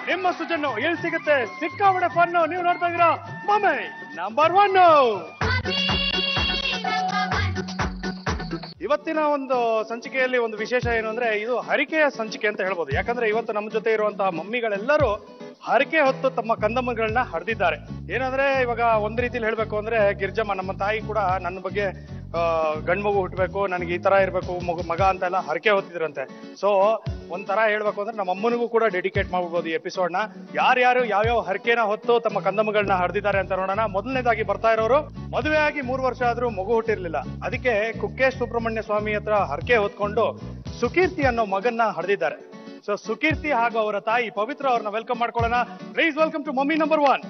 ನಿಮ್ಮ ಸುಜನ್ನು ಎಲ್ಲಿ ಸಿಗುತ್ತೆ ಸಿಕ್ಕಾಪಟ್ಟೆ ಫನ್ನು ನೀವು ನೋಡ್ತಾ ಇದೀರಾ ಮಮ್ಮಿ ನಂಬರ್ 1. ಇವತ್ತಿನ ಒಂದು ಸಂಚಿಕೆಯಲ್ಲಿ ಒಂದು ವಿಶೇಷ ಏನು ಅಂದ್ರೆ ಇದು ಹರಿಕೆಯ ಸಂಚಿಕೆ ಅಂತ ಹೇಳ್ಬೋದು. ಯಾಕಂದ್ರೆ ಇವತ್ತು ನಮ್ಮ ಜೊತೆ ಇರುವಂತಹ ಮಮ್ಮಿಗಳೆಲ್ಲರೂ ಹರಕೆ ಹೊತ್ತು ತಮ್ಮ ಕಂದಮ್ಮಗಳನ್ನ ಹರಿದಿದ್ದಾರೆ. ಏನಂದ್ರೆ ಇವಾಗ ಒಂದ್ ರೀತಿಲಿ ಹೇಳ್ಬೇಕು ಅಂದ್ರೆ ಗಿರ್ಜಮ್ಮ ನಮ್ಮ ತಾಯಿ ಕೂಡ ನನ್ನ ಬಗ್ಗೆ ಗಂಡ್ ಮಗು ಹುಟ್ಟಬೇಕು, ನನಗೆ ಈ ತರ ಇರ್ಬೇಕು ಮಗ ಅಂತ ಎಲ್ಲ ಹರಕೆ ಹೊತ್ತಿದ್ರಂತೆ. ಸೊ ಒಂಥರ ಹೇಳ್ಬೇಕು ಅಂದ್ರೆ ನಮ್ಮ ಅಮ್ಮನಿಗೂ ಕೂಡ ಡೆಡಿಕೇಟ್ ಮಾಡ್ಬೋದು ಈ ಎಪಿಸೋಡ್ ನ. ಯಾರ್ಯಾರು ಯಾವ್ಯಾವ ಹರಕೆನ ಹೊತ್ತು ತಮ್ಮ ಕಂದಮ್ಮಗಳನ್ನ ಹರಿದಿದ್ದಾರೆ ಅಂತ ನೋಡೋಣ. ಮೊದಲನೇದಾಗಿ ಬರ್ತಾ ಇರೋರು ಮದುವೆ ಆಗಿ 3 ವರ್ಷ ಆದ್ರೂ ಮಗು ಹುಟ್ಟಿರ್ಲಿಲ್ಲ. ಅದಕ್ಕೆ ಕುಕ್ಕೆ ಸುಬ್ರಹ್ಮಣ್ಯ ಸ್ವಾಮಿ ಹತ್ರ ಹರಕೆ ಹೊತ್ಕೊಂಡು ಸುಕೀರ್ತಿ ಅನ್ನೋ ಮಗನ್ನ ಹರಿದಿದ್ದಾರೆ. ಸೊ ಸುಕೀರ್ತಿ ಹಾಗೂ ಅವರ ತಾಯಿ ಪವಿತ್ರ ಅವ್ರನ್ನ ವೆಲ್ಕಮ್ ಮಾಡ್ಕೊಳ್ಳೋಣ. Please welcome to mummy number 1.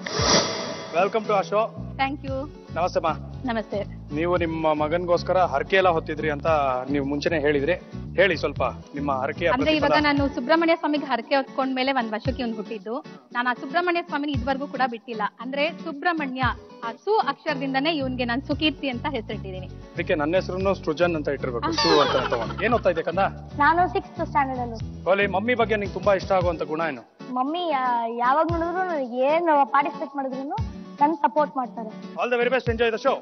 Welcome to ಆ ಶೋ. Thank you. ನಮಸ್ತೆ ಮಾ. ನಮಸ್ತೆ. ನೀವು ನಿಮ್ಮ ಮಗನ್ಗೋಸ್ಕರ ಹರಕೆ ಎಲ್ಲ ಹೊತ್ತಿದ್ರಿ ಅಂತ ನೀವು ಮುಂಚೆನೆ ಹೇಳಿದ್ರಿ. ಹೇಳಿ ಸ್ವಲ್ಪ ನಿಮ್ಮ ಹರಕೆ. ಅಂದ್ರೆ ಇವಾಗ ನಾನು ಸುಬ್ರಹ್ಮಣ್ಯ ಸ್ವಾಮಿಗೆ ಹರಕೆ ಹೊತ್ಕೊಂಡ್ಮೇಲೆ 1 ವರ್ಷಕ್ಕೆ ಇವ್ನು ಹುಟ್ಟಿದ್ದು. ನಾನು ಆ ಸುಬ್ರಹ್ಮಣ್ಯ ಸ್ವಾಮಿನ ಇದುವರೆಗೂ ಕೂಡ ಬಿಟ್ಟಿಲ್ಲ. ಅಂದ್ರೆ ಸುಬ್ರಹ್ಮಣ್ಯ ಆ ಸು ಅಕ್ಷರದಿಂದನೇ ಇವನ್ಗೆ ನಾನು ಸುಕೀರ್ತಿ ಅಂತ ಹೆಸರಿಟ್ಟಿದ್ದೀನಿ. ಅದಕ್ಕೆ ನನ್ನ ಹೆಸರು ಸೃಜನ್ ಅಂತ ಇಟ್ಟಿರ್ಬೇಕು. ಸು ಅಂತ ಏನ್ ಓದ್ತಾ ಇದೆ ಕಂದ? ನಾನು 6th ಸ್ಟ್ಯಾಂಡರ್ಡ್ ಅಲ್ಲಿ. ಓಲಿ, ಮಮ್ಮಿ ಬಗ್ಗೆ ನಿಂಗೆ ತುಂಬಾ ಇಷ್ಟ ಆಗುವಂತ ಗುಣ ಏನು? ಮಮ್ಮಿ ಯಾವಾಗ ನೋಡಿದ್ರು ಏನ್ ಪಾರ್ಟಿಸಿಪೇಟ್ ಮಾಡಿದ್ರು ನನ್ ಸಪೋರ್ಟ್ ಮಾಡ್ತಾರೆ. All the very best, enjoy the show.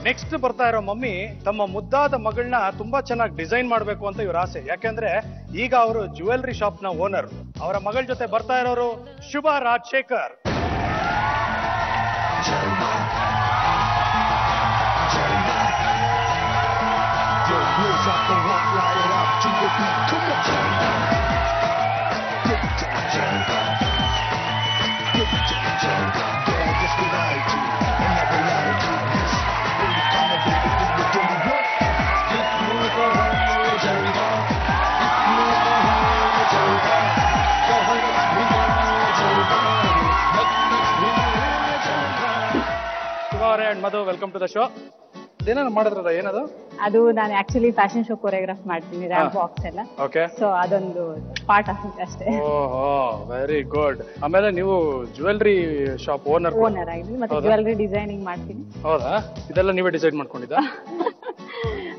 Next ಬರ್ತಾ ಇರೋ ಮಮ್ಮಿ ತಮ್ಮ ಮುದ್ದಾದ ಮಗಳನ್ನ ತುಂಬಾ ಚೆನ್ನಾಗಿ ಡಿಸೈನ್ ಮಾಡ್ಬೇಕು ಅಂತ ಇವ್ರ ಆಸೆ. ಯಾಕೆಂದ್ರೆ ಈಗ ಅವರು ಜ್ಯುವೆಲ್ರಿ ಶಾಪ್ ನ ಓನರ್. ಅವರ ಮಗಳ ಜೊತೆ ಬರ್ತಾ ಇರೋರು Shubha Rajashekhar. And Madhu, welcome to the show. ಏನಾದ್ರು ಮಾಡಿದ್ರದ ಏನದು? ಅದು ನಾನು ಆಕ್ಚುಲಿ ಫ್ಯಾಷನ್ ಶೋ ಕೊರಿಯೋಗ್ರಾಫ್ ಮಾಡ್ತೀನಿ, ರ್ಯಾಂಪ್ ವಾಕ್ಸ್ ಎಲ್ಲ. ಓಕೆ. ಸೊ ಅದೊಂದು ಪಾರ್ಟ್ ಆಗುತ್ತೆ ಅಷ್ಟೇ. ಓಹೋ, ವೆರಿ ಗುಡ್. ಆಮೇಲೆ ನೀವು ಜ್ಯುವೆಲ್ರಿ ಶಾಪ್ ಓನರ್ ಆಗಿದ್ದೀನಿ, ಮತ್ತೆ ಜ್ಯುವೆಲ್ರಿ ಡಿಸೈನಿಂಗ್ ಮಾಡ್ತೀನಿ. ಹೌದಾ? ಇದೆಲ್ಲ ನೀವೇ ಡಿಸೈಡ್ ಮಾಡ್ಕೊಂಡಿದ್ದ?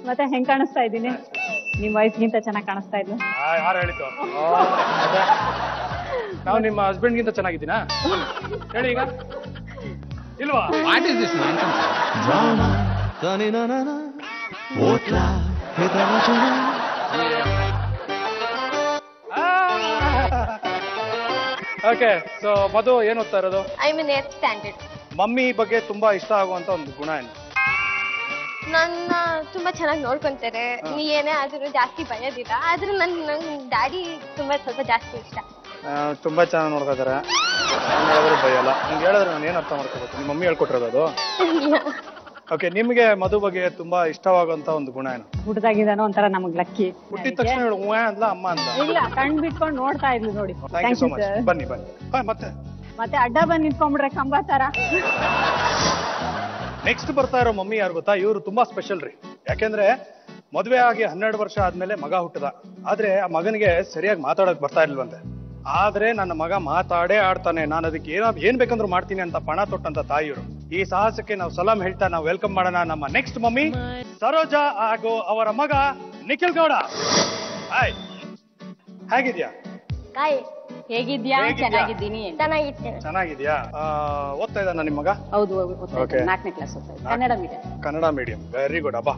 ಮತ್ತೆ ಹೆಂಗ್ ಕಾಣಿಸ್ತಾ ಇದ್ದೀನಿ? ನಿಮ್ ವಯಸ್ಸಿಗಿಂತ ಚೆನ್ನಾಗಿ ಕಾಣಿಸ್ತಾ ಇದ್ಲು. ಯಾರು ಹೇಳಿದ್ದು? ನಾವು ನಿಮ್ಮ ಹಸ್ಬೆಂಡ್ ಗಿಂತ ಚೆನ್ನಾಗಿದ್ದೀನಾ? ಹೇಳಿ ಈಗ. ಇಲ್ವಾ? What is this nonsense? Drama, ta-ni-na-na-na, Otla, Hidavachana. Okay. So Madhu ಏನ್ ಓದ್ತಾ ಇರೋದು? I'm in 8th standard. Mummy ಬಗ್ಗೆ ತುಂಬಾ ಇಷ್ಟ ಆಗುವಂತ ಒಂದು ಗುಣ ಏನು? ನನ್ನ ತುಂಬಾ ಚೆನ್ನಾಗಿ ನೋಡ್ಕೊಂತಾರೆ. ನೀ ಏನೇ ಆದ್ರೂ ಜಾಸ್ತಿ ಭಯದಿಲ್ಲ. ಆದ್ರೂ ನನ್ ಡ್ಯಾಡಿ ಸ್ವಲ್ಪ ಜಾಸ್ತಿ ಇಷ್ಟ. ತುಂಬಾ ಚೆನ್ನಾಗಿ ನೋಡ್ತಾ ಇದಾರೆ. ಭಯಲ್ಲ. ನಿಮ್ಗೆ ಹೇಳಿದ್ರೆ ನಾನು ಏನ್ ಅರ್ಥ ಮಾಡ್ಕೋಬೇಕು? ನಿಮ್ಮ ಮಮ್ಮಿ ಹೇಳ್ಕೊಟ್ಟಿರೋದು ಅದು? ಓಕೆ. ನಿಮ್ಗೆ ಮಧು ಬಗ್ಗೆ ತುಂಬಾ ಇಷ್ಟವಾಗುವಂತ ಒಂದು ಗುಣ ಏನು? ಹುಟ್ಟದಾಗಿದ್ದಾನೋ ಒಂಥರ ನಮಗ್ ಲಕ್ಕಿ. ಹುಟ್ಟಿದ ತಕ್ಷಣ ಹೇಳು ಹೂವ ಅಂದ್ಲ ಅಮ್ಮ ಅಂತ? ಇಲ್ಲ, ಕಣ್ ಬಿಟ್ಕೊಂಡು ನೋಡ್ತಾ ಇದ್ಲು ನೋಡಿ. Thank you so much. ಬನ್ನಿ ಬನ್ನಿ. ಮತ್ತೆ ಅಡ್ಡ ಬಂದ್ ನಿಂತ್ಕೊಂಡ್ಬಿಡ್ರೆ ಕಂಬ ತರ. ನೆಕ್ಸ್ಟ್ ಬರ್ತಾ ಇರೋ ಮಮ್ಮಿ ಯಾರು ಗೊತ್ತಾ? ಇವ್ರು ತುಂಬಾ ಸ್ಪೆಷಲ್ ರೀ. ಯಾಕೆಂದ್ರೆ ಮದುವೆ ಆಗಿ 12 ವರ್ಷ ಆದ್ಮೇಲೆ ಮಗ ಹುಟ್ಟದ. ಆದ್ರೆ ಆ ಮಗನಿಗೆ ಸರಿಯಾಗಿ ಮಾತಾಡಕ್ ಬರ್ತಾ ಇರ್ಲಿಲ್ವಂತೆ. ಆದ್ರೆ ನನ್ನ ಮಗ ಮಾತಾಡೇ ಆಡ್ತಾನೆ, ನಾನು ಅದಕ್ಕೆ ಏನ್ ಬೇಕಂದ್ರೂ ಮಾಡ್ತೀನಿ ಅಂತ ಪಣ ತೊಟ್ಟಂತ ತಾಯಿಯವರು. ಈ ಸಾಹಸಕ್ಕೆ ನಾವು ಸಲಾಂ ಹೇಳ್ತಾ ನಾವು ವೆಲ್ಕಮ್ ಮಾಡೋಣ ನಮ್ಮ ನೆಕ್ಸ್ಟ್ ಮಮ್ಮಿ ಸರೋಜಾ ಹಾಗೂ ಅವರ ಮಗ ನಿಖಿಲ್ ಗೌಡ. ಹಾಯ್, ಹೇಗಿದ್ಯಾ? ಹೇಗಿದ್ಯಾ? ಚೆನ್ನಾಗಿದ್ದೀನಿ. ಚೆನ್ನಾಗಿದ್ಯಾ? ಓದ್ತಾ ಇದ್ದಾನ ನಿಮ್ ಮಗ? ಹೌದು, 4ನೇ ಕ್ಲಾಸ್ ಓದ್ತಾ ಇದ್ದ. ಕನ್ನಡ ಮೀಡಿಯಂ. Very good. ಅಬ್ಬಾ,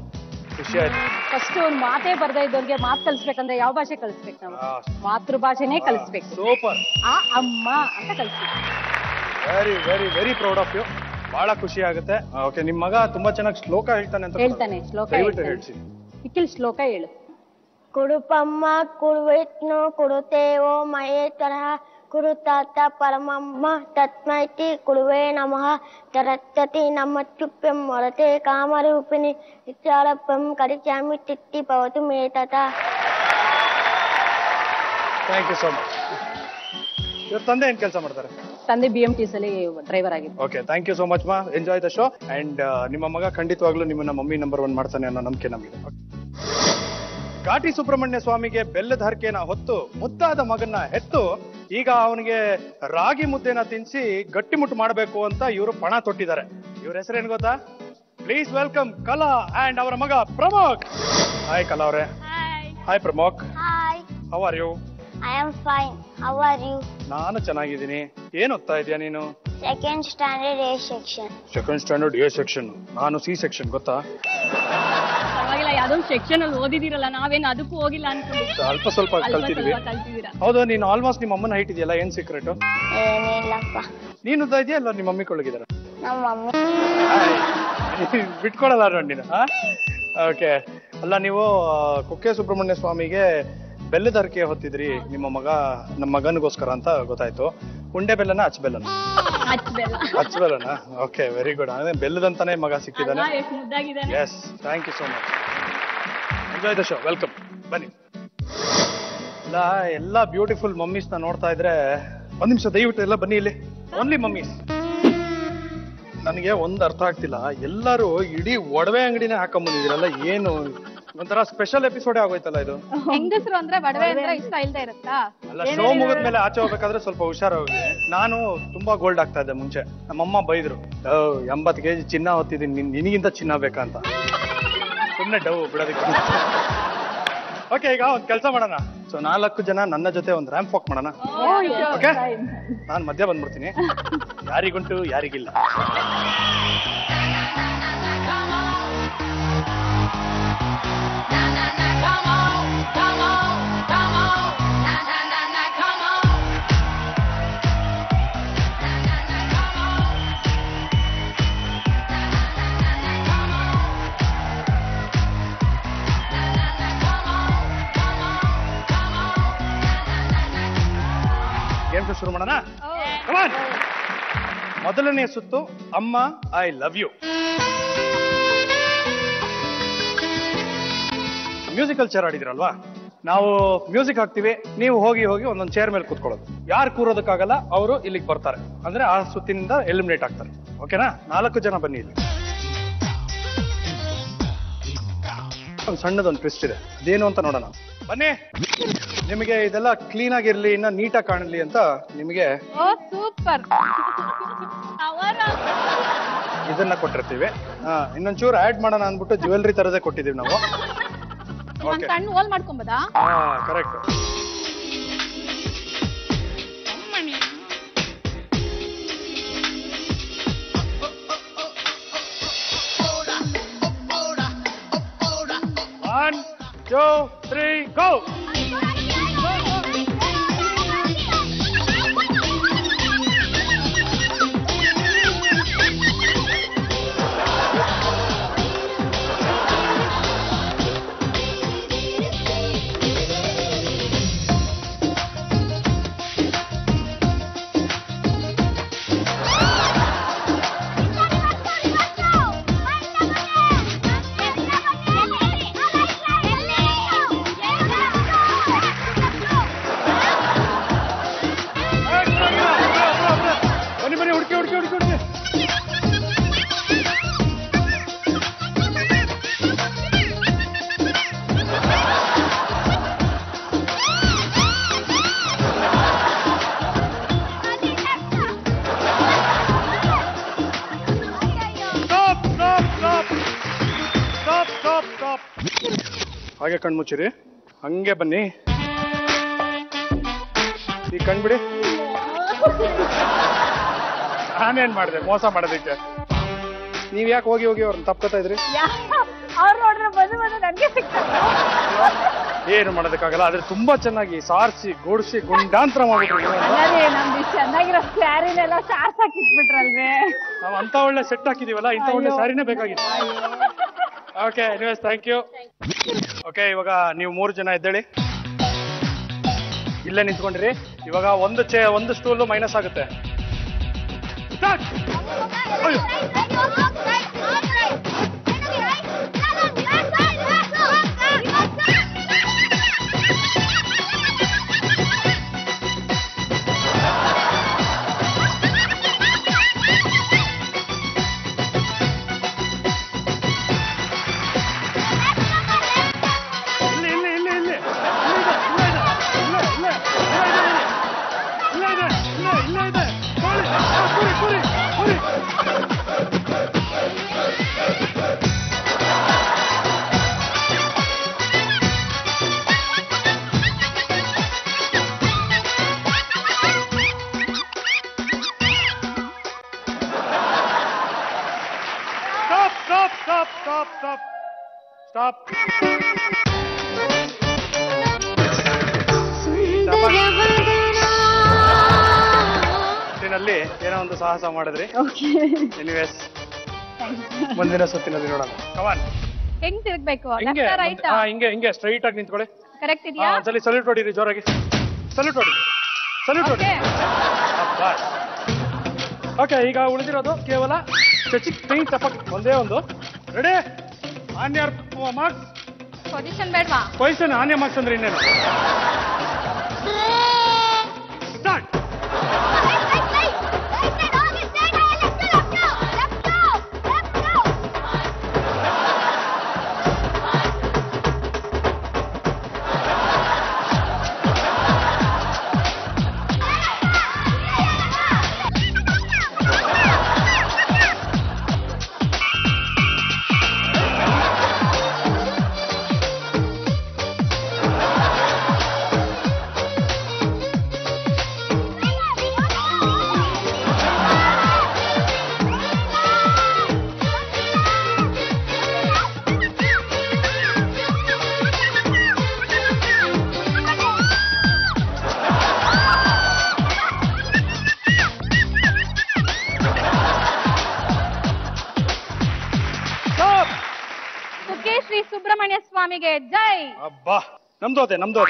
ಖುಷಿ ಆಯ್ತು. ಫಸ್ಟ್ ಒಂದು ಮಾತೇ ಬರ್ದೇ ಇದ್ದವ್ರಿಗೆ ಮಾತು ಕಲಿಸ್ಬೇಕಂದ್ರೆ ಯಾವ ಭಾಷೆ ಕಲಿಸ್ಬೇಕು? ನಾವು ಮಾತೃ ಭಾಷೆನೇ ಕಲಿಸ್ಬೇಕು. ಸೂಪರ್. ಆ ಅಮ್ಮ ಅಂತ ಕಲಿಸ್ಬೇಕು. Very very very proud of you. ಬಹಳ ಖುಷಿ ಆಗುತ್ತೆ. ಓಕೆ. ನಿಮ್ ಮಗ ತುಂಬಾ ಚೆನ್ನಾಗಿ ಶ್ಲೋಕ ಹೇಳ್ತಾನೆ ಅಂತ ಹೇಳ್ತಾನೆ. ಶ್ಲೋಕ ಹೇಳ್ಸಿ. ನಿಖಿಲ್, ಶ್ಲೋಕ ಹೇಳು. ಕುಡುಪಮ್ಮ ಕುಡುವಿಟ್ನು ಕುಡುತ್ತೇವೋ ಮಹೇಶ್ವರ ಕುರುತಾತ ಪರಮಮ್ಮ ತತ್ಮೈತಿ ಕುರುವೇ ನಮಃ ತರತ್ತತಿ ನಮ್ಮ ಚುಪ್ಪೆಂ ಮೊರತೆ ಕಾಮರೂಪಿಣಿ ಇಚ್ಚಾರಪ್ಪಂ ಕರಿಚಾಮಿ ತಿತ್ತಿ ಪವತು ಮೇತತ. Thank you so much. ಇವ್ರ ತಂದೆ ಏನ್ ಕೆಲಸ ಮಾಡ್ತಾರೆ? ತಂದೆ BMTS ಅಲ್ಲಿ ಡ್ರೈವರ್ ಆಗಿದ್ದು. Okay, thank you so much ಮಾ. Enjoy the show. ಅಂಡ್ ನಿಮ್ಮ ಮಗ ಖಂಡಿತವಾಗ್ಲೂ ನಿಮ್ಮನ್ನ ಮಮ್ಮಿ ನಂಬರ್ 1 ಮಾಡ್ತಾನೆ ಅನ್ನೋ ನಂಬಿಕೆ ನಮಗೆ. ಘಾಟಿ ಸುಬ್ರಹ್ಮಣ್ಯ ಸ್ವಾಮಿಗೆ ಬೆಲ್ಲದ ಹರಕೆನ ಹೊತ್ತು ಮುದ್ದಾದ ಮಗನ್ನ ಹೆತ್ತು ಈಗ ಅವನಿಗೆ ರಾಗಿ ಮುದ್ದೆನ ತಿನ್ಸಿ ಗಟ್ಟಿಮುಟ್ಟು ಮಾಡಬೇಕು ಅಂತ ಇವರು ಪಣ ತೊಟ್ಟಿದ್ದಾರೆ. ಇವ್ರ ಹೆಸರೇನು ಗೊತ್ತಾ? ಪ್ಲೀಸ್ ವೆಲ್ಕಮ್ ಕಲಾ ಅಂಡ್ ಅವರ ಮಗ ಪ್ರಮೋಕ್. ಹಾಯ್ ಕಲಾ ಅವರೇ. ಹಾಯ್ ಪ್ರಮೋಕ್. Hi, how are you? I am fine. How are you? ನಾನು ಚೆನ್ನಾಗಿದ್ದೀನಿ. ಏನ್ ಓದ್ತಾ ಇದೀಯಾ ನೀನು? Second standard A section. Second standard A section. ನಾನು C ಸೆಕ್ಷನ್, ಗೊತ್ತಾ? ಪರವಾಗಿಲ್ಲ, ಯಾವ್ದೊಂದು ಸೆಕ್ಷನ್ ಅಲ್ಲಿ ಓದಿದಿರಲ್ಲ, ನಾವೇನು ಅದಕ್ಕೂ ಹೋಗಿಲ್ಲ ಅನ್ಕೊಂಡಿದ್ವಿ. ಅಲ್ಪ ಸ್ವಲ್ಪ ಕಲ್ತಿದ್ವಿ. ಕಲ್ತಿದ್ದೀರಾ? ಹೌದು, ನೀನು ಆಲ್ಮೋಸ್ಟ್ ನಿಮ್ಮ ಅಮ್ಮನ ಹೈಟ್ ಇದೆಯಲ್ಲ, ಏನ್ ಸೀಕ್ರೆಟ್? ಏನಿಲ್ಲಪ್ಪ, ನೀನು ಉದ್ದ ಇದೆಯಾ ಅಲ್ಲ ನಿಮ್ಮ ಮಮ್ಮಿ ಕೊಳಗಿದಾರ? ನಮ್ಮ ಮಮ್ಮಿ. ಬಿಟ್ಕೊಡಲ್ಲ ನೋಡಿ ನೀನು. ಓಕೆ, ಅಲ್ಲ ನೀವು ಕುಕ್ಕೆ ಸುಬ್ರಹ್ಮಣ್ಯ ಸ್ವಾಮಿಗೆ ಬೆಲ್ಲದ ಹರಕೆ ಹೊತ್ತಿದ್ರಿ ನಮ್ಮ ಮಗನಿಗೋಸ್ಕರ ಅಂತ ಗೊತ್ತಾಯ್ತು. ಉಂಡೆ ಬೆಲ್ಲನ ಅಚ್ಚ ಬೆಲ್ಲನ? ಅಚ್ಚ ಬೆಲ್ಲನ. Okay, very good. ಬೆಲ್ಲದಂತಾನೆ ಮಗ ಸಿಕ್ಕಿದ್ದಾನೆ. Yes, thank you so much. Enjoy the show. Welcome. ಬನ್ನಿ. ಎಲ್ಲ ಬ್ಯೂಟಿಫುಲ್ ಮಮ್ಮೀಸ್ ನ ನೋಡ್ತಾ ಇದ್ರೆ ಒಂದ್ ನಿಮಿಷ ದಯವಿಟ್ಟು ಎಲ್ಲ ಬನ್ನಿ ಇಲ್ಲಿ. Only mummies. ನನಗೆ ಒಂದ್ ಅರ್ಥ ಆಗ್ತಿಲ್ಲ, ಎಲ್ಲರೂ ಇಡೀ ಒಡವೆ ಅಂಗಡಿನೇ ಹಾಕೊಂಡ್ಬಂದಿದ್ದೀರಲ್ಲ, ಏನು ಒಂಥರ ಸ್ಪೆಷಲ್ ಎಪಿಸೋಡ್ ಆಗೋಯ್ತಲ್ಲ ಇದು. ಹೆಂಗಸರು ಅಂದ್ರೆ ಒಡವೆ ಅಂದ್ರೆ ಇಷ್ಟ ಇಲ್ದೇ ಇರುತ್ತಾ? ಅಲ್ಲ, ಶೋ ಮುಗಿದ್ಮೇಲೆ ಆಚೆ ಹೋಗ್ಬೇಕಾದ್ರೆ ಸ್ವಲ್ಪ ಹುಷಾರಾಗಿ. ನಾನು ತುಂಬಾ ಗೋಲ್ಡ್ ಆಗ್ತಾ ಇದ್ದೆ ಮುಂಚೆ. ನಮ್ಮಮ್ಮ ಬೈದ್ರು, 80 kg ಚಿನ್ನ ಹೊತ್ತಿದ್ದೀನಿ, ನಿನಗಿಂತ ಚಿನ್ನ ಬೇಕಾ ಅಂತ. ಸುಮ್ಮನೆ ಡವ್ ಬಿಡೋದಕ್ಕೆ. ಓಕೆ, ಈಗ ಒಂದ್ ಕೆಲಸ ಮಾಡೋಣ. ಸೊ 4 ಜನ ನನ್ನ ಜೊತೆ ಒಂದು ರ್ಯಾಂಪ್ ವಾಕ್ ಮಾಡೋಣ. ಓಕೆ, ನಾನು ಮಧ್ಯ ಬಂದ್ಬಿಡ್ತೀನಿ. ಯಾರಿಗುಂಟು ಯಾರಿಗಿಲ್ಲ. ಗೇಮ್ ಶುರು ಮಾಡೋಣ. ಮೊದಲನೇ ಸುತ್ತು ಅಮ್ಮ I love you. Musical chair ಆಡಿದ್ರಲ್ವಾ, ನಾವು ಮ್ಯೂಸಿಕ್ ಹಾಕ್ತಿವಿ, ನೀವು ಹೋಗಿ ಒಂದೊಂದು ಚೇರ್ ಮೇಲೆ ಕೂತ್ಕೊಳ್ಳೋದು. ಯಾರು ಕೂರೋದಕ್ಕಾಗಲ್ಲ ಅವರು ಇಲ್ಲಿಗೆ ಬರ್ತಾರೆ, ಅಂದ್ರೆ ಆ ಸುತ್ತಿನಿಂದ ಎಲಿಮಿನೇಟ್ ಆಗ್ತಾರೆ. ಓಕೆನಾ? 4 ಜನ ಬನ್ನಿ ಇಲ್ಲಿ. ಒಂದು ಸಣ್ಣದೊಂದು ಟ್ವಿಸ್ಟ್ ಇದೆ, ಅದೇನು ಅಂತ ನೋಡೋಣ. ಬನ್ನಿ. ನಿಮಗೆ ಇದೆಲ್ಲ ಕ್ಲೀನ್ ಆಗಿರ್ಲಿ, ಇನ್ನ ನೀಟಾಗಿ ಕಾಣಲಿ ಅಂತ ನಿಮಗೆ ಸೂಪರ್ ಇದನ್ನ ಕೊಟ್ಟಿರ್ತೀವಿ. ಇನ್ನೊಂಚೂರು ಆಡ್ ಮಾಡೋಣ ಅಂದ್ಬಿಟ್ಟು ಜ್ಯುವೆಲ್ರಿ ತರದೇ ಕೊಟ್ಟಿದೀವಿ ನಾವು. ಸಣ್ಣ ಹೋಲ್ ಮಾಡ್ಕೊಂಬೋದಾ? ಕರೆಕ್ಟ್. One, 2, 3, go! ಬನ್ನಿ ಹುಡುಕಿ. ಸ್ಟಾಪ್. ಹಾಗೆ ಕಣ್ಮುಚ್ಚಿರಿ, ಹಂಗೆ ಬನ್ನಿ. ಈ ಕಣ್ಬಿಡಿ. ನಾನೇನ್ ಮಾಡಿದೆ ಮೋಸ ಮಾಡೋದಕ್ಕೆ? ನೀವ್ ಯಾಕೆ ಹೋಗಿ ಅವ್ರನ್ನ ತಪ್ಕೋತಾ ಇದ್ರಿ? ಏನು ಮಾಡೋದಕ್ಕಾಗಲ್ಲ, ಆದ್ರೆ ತುಂಬಾ ಚೆನ್ನಾಗಿ ಸಾರಿಸಿ ಗೋಡಿಸಿ ಗುಂಡಾಂತರ ಮಾಡ್ಬಿಟ್ರಿ. ಚೆನ್ನಾಗಿರೋ ಸ್ಯಾರಿನೆಲ್ಲ ಸಾರ್ಸ್ ಹಾಕಿಟ್ಬಿಟ್ರಲ್ವೇ? ನಾವ್ ಅಂತ ಒಳ್ಳೆ ಸೆಟ್ ಹಾಕಿದೀವಲ್ಲ, ಇಂಥ ಒಳ್ಳೆ ಸ್ಯಾರಿನೇ ಬೇಕಾಗಿತ್ತು. Okay, anyways thank you. Okay, ಇವಾಗ ನೀವು 3 ಜನ ಎದ್ದೇಳಿ, ಇಲ್ಲೇ ನಿಂತ್ಕೊಂಡಿರಿ. ಇವಾಗ ಒಂದು ಸ್ಟೂಲು ಮೈನಸ್ ಆಗುತ್ತೆ. Start. ಅಯ್ಯೋ. Stop. ಸುತ್ತಿನಲ್ಲಿ ಏನೋ ಒಂದು ಸಾಹಸ ಮಾಡಿದ್ರಿ. ಎನಿವೇಸ್ ಮುಂದಿನ ಸುತ್ತಿನಲ್ಲಿ ನೋಡೋಣ. ಕಮಾನ್. ಹೆಂಗ್ ತಿರ್ಗ್ಬೇಕು? ಹಿಂಗೆ ಸ್ಟ್ರೈಟ್ ಆಗಿ ನಿಂತ್ಕೊಳ್ಳಿ. ಕರೆಕ್ಟ್ ಇದೆಯಾ? ಒಂದ್ಸಲಿ ಸಲ್ಯೂಟ್ ಹೊಡೀರಿ ಜೋರಾಗಿ. ಸಲ್ಯೂಟ್ ಹೊಡಿ. ಓಕೆ, ಈಗ ಉಳಿದಿರೋದು ಕೇವಲ ಟೈಟ್ ಟಪಕ್ ಒಂದೇ ಒಂದು. Ready? On your marks. Position ಬೇಡವಾ? ಪೊಸಿಷನ್ ಆನ್ ಯರ್ ಮಾರ್ಕ್ಸ್ ಅಂದ್ರೆ ಇನ್ನೇನು? ಸ್ಟಾರ್ಟ್. ಶ್ರೀ ಸುಬ್ರಹ್ಮಣ್ಯ ಸ್ವಾಮಿಗೆ ಜೈ. ಅಬ್ಬಾ, ನಮ್ದು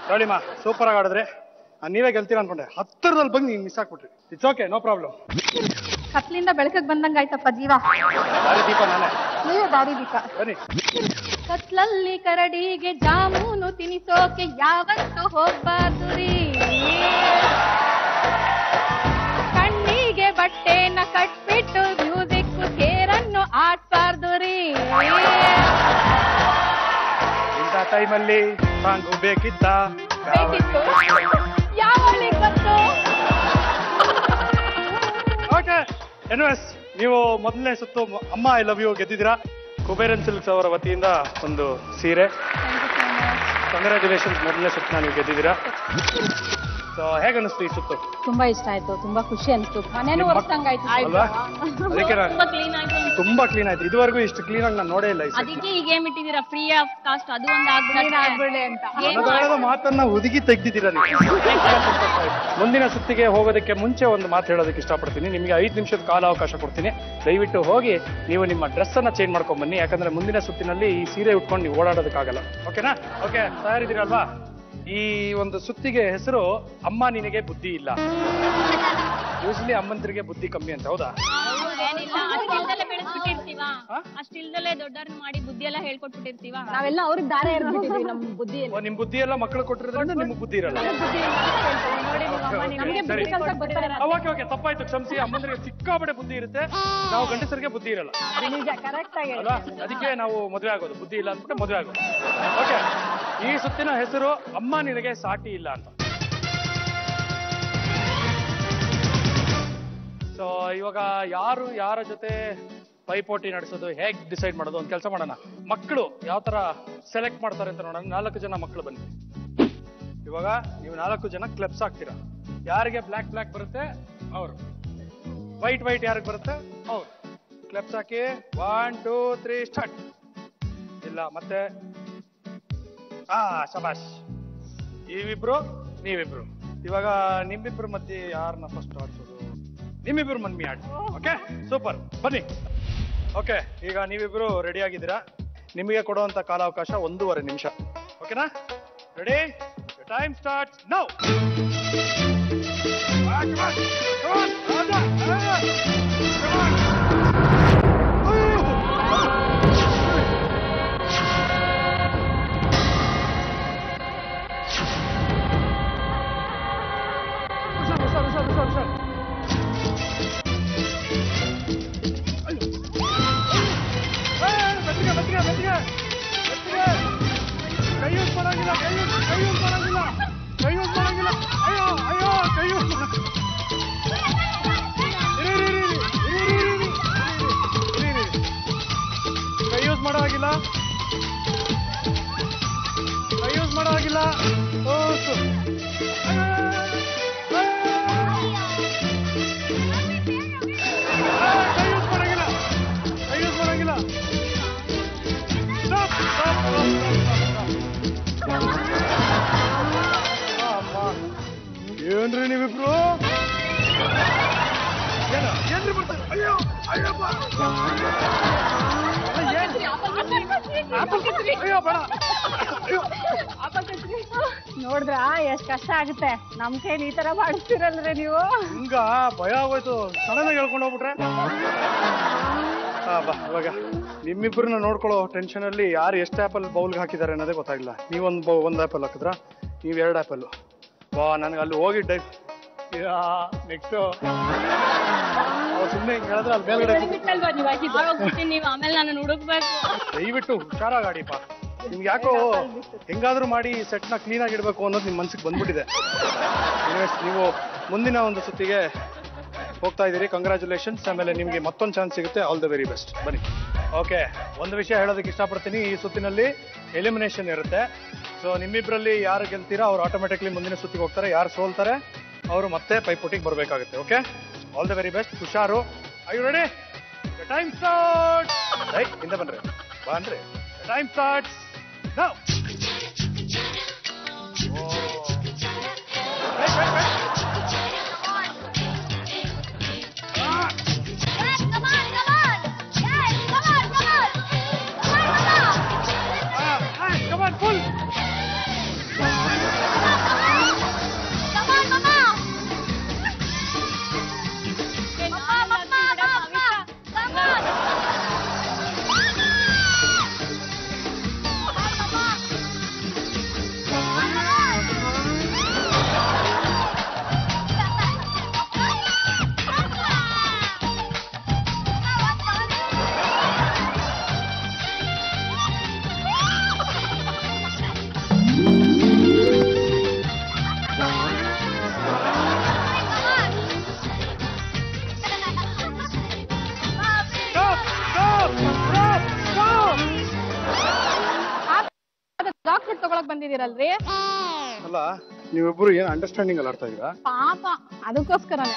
ಹೇಳಿಮಾ, ಸೂಪರ್ ಆಗಿ ಆಡಿದ್ರೆ. ನೀವೇ ಗೆಲ್ತೀರ ಅನ್ಕೊಂಡೆ, ಹತ್ತಿರದಲ್ಲಿ ಬಂದು ನೀವು ಮಿಸ್ ಹಾಕ್ಬಿಟ್ರಿ. It's okay, no problem. ಕತ್ಲಿಂದ ಬೆಳಕಕ್ಕೆ ಬಂದಂಗಾಯ್ತಪ್ಪ ಜೀವ. ದಾರಿ ದೀಪ ನಾನೇ. ನೀವೇ ದಾರಿ ದೀಪ. ಬನ್ನಿ. ಕತ್ಲಲ್ಲಿ ಕರಡಿಗೆ ಜಾಮೂನು ತಿನಿಸೋಕೆ ಯಾವತ್ತು ಹೋಗ್ಬಾರ್ದು ರೀ. ಕಣ್ಣಿಗೆ ಬಟ್ಟೆನ ಕಟ್ಬಿಟ್ಟು ಮ್ಯೂಸಿಕ್ ಚೇರನ್ನು ಆಡ್ಬಾರ್ದು ರೀ. ಇಂಥ ಟೈಮಲ್ಲಿ ಸಾಂಗು ಬೇಕಿತ್ತ? ಯಾವಳಿಗೆ ಗೊತ್ತು? ಓಕೆ, ಎನ್ಎಸ್ ನೀವು ಮೊದಲನೇ ಸುತ್ತು ಅಮ್ಮ ಐ ಲವ್ ಯು ಗೆದ್ದಿದ್ದೀರಾ. ಕುಬೇರನ್ ಸಿಲ್ಕ್ಸ್ ಅವರ ವತಿಯಿಂದ ಒಂದು ಸೀರೆ. ಕಂಗ್ರ್ಯಾಚುಲೇಷನ್ಸ್, ಮೊದಲನೇ ಸುತ್ತನ್ನ ನೀವು ಗೆದ್ದಿದ್ದೀರಾ. ಸೊ ಹೇಗೆ ಅನಿಸ್ತು ಈ ಸುತ್ತು? ತುಂಬಾ ಇಷ್ಟ ಆಯ್ತು, ತುಂಬಾ ಖುಷಿ ಅನಿಸ್ತು. ಮನೇನು ಒರ್ಸಂಗಾಯ್ತು ಅಲ್ವಾ? ಅದಕ್ಕೆ ತುಂಬಾ ಕ್ಲೀನ್ ಆಯ್ತು. ಇದುವರೆಗೂ ಇಷ್ಟು ಕ್ಲೀನ್ ಆಗಿ ನಾನು ನೋಡೇ ಇಲ್ಲ. ಅದಕ್ಕೆ ಈ ಗೇಮ್ ಇಟ್ಟಿದ್ದೀರಾ, ಫ್ರೀ ಆಫ್ ಕಾಸ್ಟ್. ಅದು ಒಂದು ಆಗ್ಬಿಡಿ ಅಂತ ಮನದಾಳದ ಮಾತನ್ನ ಹುದುಗಿ ತೆಗ್ದಿದ್ದೀರಾ ನೀವು. ಮುಂದಿನ ಸುತ್ತಿಗೆ ಹೋಗೋದಕ್ಕೆ ಮುಂಚೆ ಒಂದು ಮಾತು ಹೇಳೋದಕ್ಕೆ ಇಷ್ಟಪಡ್ತೀನಿ. ನಿಮಗೆ 5 ನಿಮಿಷದ ಕಾಲಾವಕಾಶ ಕೊಡ್ತೀನಿ. ದಯವಿಟ್ಟು ಹೋಗಿ ನೀವು ನಿಮ್ಮ ಡ್ರೆಸ್ ಅನ್ನ ಚೇಂಜ್ ಮಾಡ್ಕೊಂಡ್ ಬನ್ನಿ. ಯಾಕಂದ್ರೆ ಮುಂದಿನ ಸುತ್ತಿನಲ್ಲಿ ಈ ಸೀರೆ ಉಟ್ಕೊಂಡು ನೀವು ಓಡಾಡೋದಕ್ಕಾಗಲ್ಲ. ಓಕೆನಾ? ಓಕೆ, ತಯಾರಿದ್ದೀರಲ್ವಾ? ಈ ಒಂದು ಸುತ್ತಿಗೆ ಹೆಸರು ಅಮ್ಮ ನಿನಗೆ ಬುದ್ಧಿ ಇಲ್ಲ. ಯೂಶಲಿ ಅಮ್ಮಂತರಿಗೆ ಬುದ್ಧಿ ಕಮ್ಮಿ ಅಂತ, ಹೌದಾ? ಅಷ್ಟಿಲ್ದಲೇ ಬೆಳೆಸ್ಬಿಟ್ಟಿರ್ತೀವ, ಅಷ್ಟಿಲ್ದಲೇ ದೊಡ್ಡವ್ರನ್ನ ಮಾಡಿ ಬುದ್ಧಿ ಎಲ್ಲ ಹೇಳ್ಕೊಟ್ಬಿಟ್ಟಿರ್ತೀವ. ನಾವೆಲ್ಲ ಅವ್ರಿಗೆ ದಾರ ಎರ್ಬಿಟ್ಟಿದೀವಿ ನಮ್ ಬುದ್ಧಿ. ನಿಮ್ ಬುದ್ಧಿ ಎಲ್ಲ ಮಕ್ಕಳು ಕೊಟ್ಟಿರೋದ್ರಿಂದ ನಿಮ್ಗೆ ಬುದ್ಧಿ ಇರಲ್ಲ. ಓಕೆ ಓಕೆ, ತಪ್ಪಾಯ್ತು, ಕ್ಷಮಿಸಿ. ಅಮ್ಮಂದ್ರಿಗೆ ಸಿಕ್ಕಾಪಟ್ಟೆ ಬುದ್ಧಿ ಇರುತ್ತೆ, ನಾವು ಗಂಡಸರಿಗೆ ಬುದ್ಧಿ ಇರಲ್ಲ ಅಲ್ವಾ? ಅದಕ್ಕೆ ನಾವು ಮದುವೆ ಆಗೋದು, ಬುದ್ಧಿ ಇಲ್ಲ ಅಂದ್ಬಿಟ್ಟು ಮದುವೆ ಆಗೋದು. ಓಕೆ, ಈ ಸುತ್ತಿನ ಹೆಸರು ಅಮ್ಮ ನಿನಗೆ ಸಾಟಿ ಇಲ್ಲ ಅಂತ. ಸೊ ಇವಾಗ ಯಾರ ಜೊತೆ ಪೈಪೋಟಿ ನಡೆಸೋದು, ಹೇಗ್ ಡಿಸೈಡ್ ಮಾಡೋದು, ಒಂದು ಕೆಲಸ ಮಾಡೋಣ. ಮಕ್ಕಳು ಯಾವ ತರ ಸೆಲೆಕ್ಟ್ ಮಾಡ್ತಾರೆ ಅಂತ ನೋಡೋಣ. 4 ಜನ ಮಕ್ಕಳು ಬನ್ನಿ. ಇವಾಗ ನೀವು 4 ಜನ ಕ್ಲಬ್ಸ್ ಹಾಕ್ತೀರಾ. ಯಾರಿಗೆ ಬ್ಲ್ಯಾಕ್ ಬರುತ್ತೆ ಅವರು, ವೈಟ್ ಯಾರಿಗೆ ಬರುತ್ತೆ ಅವ್ರು. ಕ್ಲಬ್ಸ್ ಹಾಕಿ 1 2 3 ಸ್ಟಾರ್ಟ್. ಇಲ್ಲ ಮತ್ತೆ ಶಬಾಷ್. ನೀವಿಬ್ರು. ಇವಾಗ ನಿಮ್ಮಿಬ್ರು ಮಧ್ಯೆ ಯಾರನ್ನ ಫಸ್ಟ್ ಆಡ್ಸೋದು? ನಿಮ್ಮಿಬ್ರು ಮನ್ಮಿ ಆಡಿ. ಓಕೆ, ಸೂಪರ್, ಬನ್ನಿ. ಓಕೆ, ಈಗ ನೀವಿಬ್ರು ರೆಡಿ ಆಗಿದ್ದೀರಾ. ನಿಮಗೆ ಕೊಡುವಂತ ಕಾಲಾವಕಾಶ 1.5 ನಿಮಿಷ. ಓಕೆನಾ? Ready? Time starts now. Come on, Raja. Come on. ಕೈ ಯೂಸ್ ಮಾಡಂಗಿಲ್ಲ. ಅಯ್ಯೋ ಕೈ ಯೂಸ್ ಮಾಡೋ ಹಾಗಿಲ್ಲ. ಏನ್ರಿ ನೀವಿಬ್ರು? ಏನ್ರಿ ಬರ್ತಾರೆ? ಅಯ್ಯೋ ನೋಡಿದ್ರ ಎಷ್ಟ್ ಕಷ್ಟ ಆಗುತ್ತೆ. ನಮ್ ಕೈಲಿ ಈ ತರ ಮಾಡಿಸ್ತೀರಲ್ರಿ ನೀವು. ಹಿಂಗ ಭಯ ಆಗೋಯ್ತು. ಸಡನ್ ಆಗಿ ಹೇಳ್ಕೊಂಡು ಹೋಗ್ಬಿಟ್ರೆ. ಬಾ ಇವಾಗ ನಿಮ್ಮಿಬ್ಬರನ್ನ ನೋಡ್ಕೊಳ್ಳೋ ಟೆನ್ಷನ್ ಅಲ್ಲಿ ಯಾರು ಎಷ್ಟು ಆಪಲ್ ಬೌಲ್ಗೆ ಹಾಕಿದ್ದಾರೆ ಅನ್ನೋದೇ ಗೊತ್ತಾಗಿಲ್ಲ. ನೀವೊಂದು ಆಪಲ್ ಹಾಕಿದ್ರ, ನೀವು 2 ಆಪಲ್. ವಾ ನನಗೆ ಅಲ್ಲಿ ಹೋಗಿ ನೆಕ್ಸ್ಟ್ ಸುಮ್ಮನೆ ಹಿಂಗೆ ಹೇಳಿದ್ರೆ ಅಲ್ಲಿ ಮೇಲ್ಗಡೆ ನೀವು ಆಮೇಲೆ ನಾನು ಹುಡುಕ್ಬೇಕು. ದಯವಿಟ್ಟು ಹುಷಾರಾಗಾಡಿಪ್ಪ. ನಿಮ್ಗೆ ಯಾಕೋ ಹೆಂಗಾದ್ರೂ ಮಾಡಿ ಸೆಟ್ನ ಕ್ಲೀನ್ ಆಗಿ ಇಡಬೇಕು ಅನ್ನೋದು ನಿಮ್ಮ ಮನ್ಸಿಗೆ ಬಂದ್ಬಿಟ್ಟಿದೆ. ನೀವು ಮುಂದಿನ ಒಂದು ಸುತ್ತಿಗೆ ಹೋಗ್ತಾ ಇದ್ದೀರಿ. ಕಂಗ್ರ್ಯಾಚುಲೇಷನ್ಸ್. ಆಮೇಲೆ ನಿಮಗೆ ಮತ್ತೊಂದು ಚಾನ್ಸ್ ಸಿಗುತ್ತೆ. All the very best. ಬನ್ನಿ. ಓಕೆ, ಒಂದು ವಿಷಯ ಹೇಳೋದಕ್ಕೆ ಇಷ್ಟಪಡ್ತೀನಿ. ಈ ಸುತ್ತಿನಲ್ಲಿ ಎಲಿಮಿನೇಷನ್ ಇರುತ್ತೆ. ಸೊ ನಿಮ್ಮಿಬ್ಬರಲ್ಲಿ ಯಾರು ಗೆಲ್ತೀರಾ ಅವ್ರು ಆಟೋಮೆಟಿಕ್ಲಿ ಮುಂದಿನ ಸುತ್ತಿಗೆ ಹೋಗ್ತಾರೆ. ಯಾರು ಸೋಲ್ತಾರೆ ಅವರು ಮತ್ತೆ ಪೈಪೋಟಿಗೆ ಬರಬೇಕಾಗುತ್ತೆ. Okay, all the very best. ಹುಷಾರು. I you ready? Time start. ಹಿಂದೆ ಬನ್ರಿ, ಬನ್ರಿ. Time start now. Full. ತಗೊಳಕ್ ಬಂದಿದ್ದೀರಲ್ರಿ? ಅಲ್ಲ, ನೀವಿಬ್ರು ಏನ್ ಅಂಡರ್ಸ್ಟ್ಯಾಂಡಿಂಗ್ ಅಲ್ಲಿ ಆಡ್ತಾ ಇದೀರಾ? ಪಾಪ ಅದಕ್ಕೋಸ್ಕರನೇ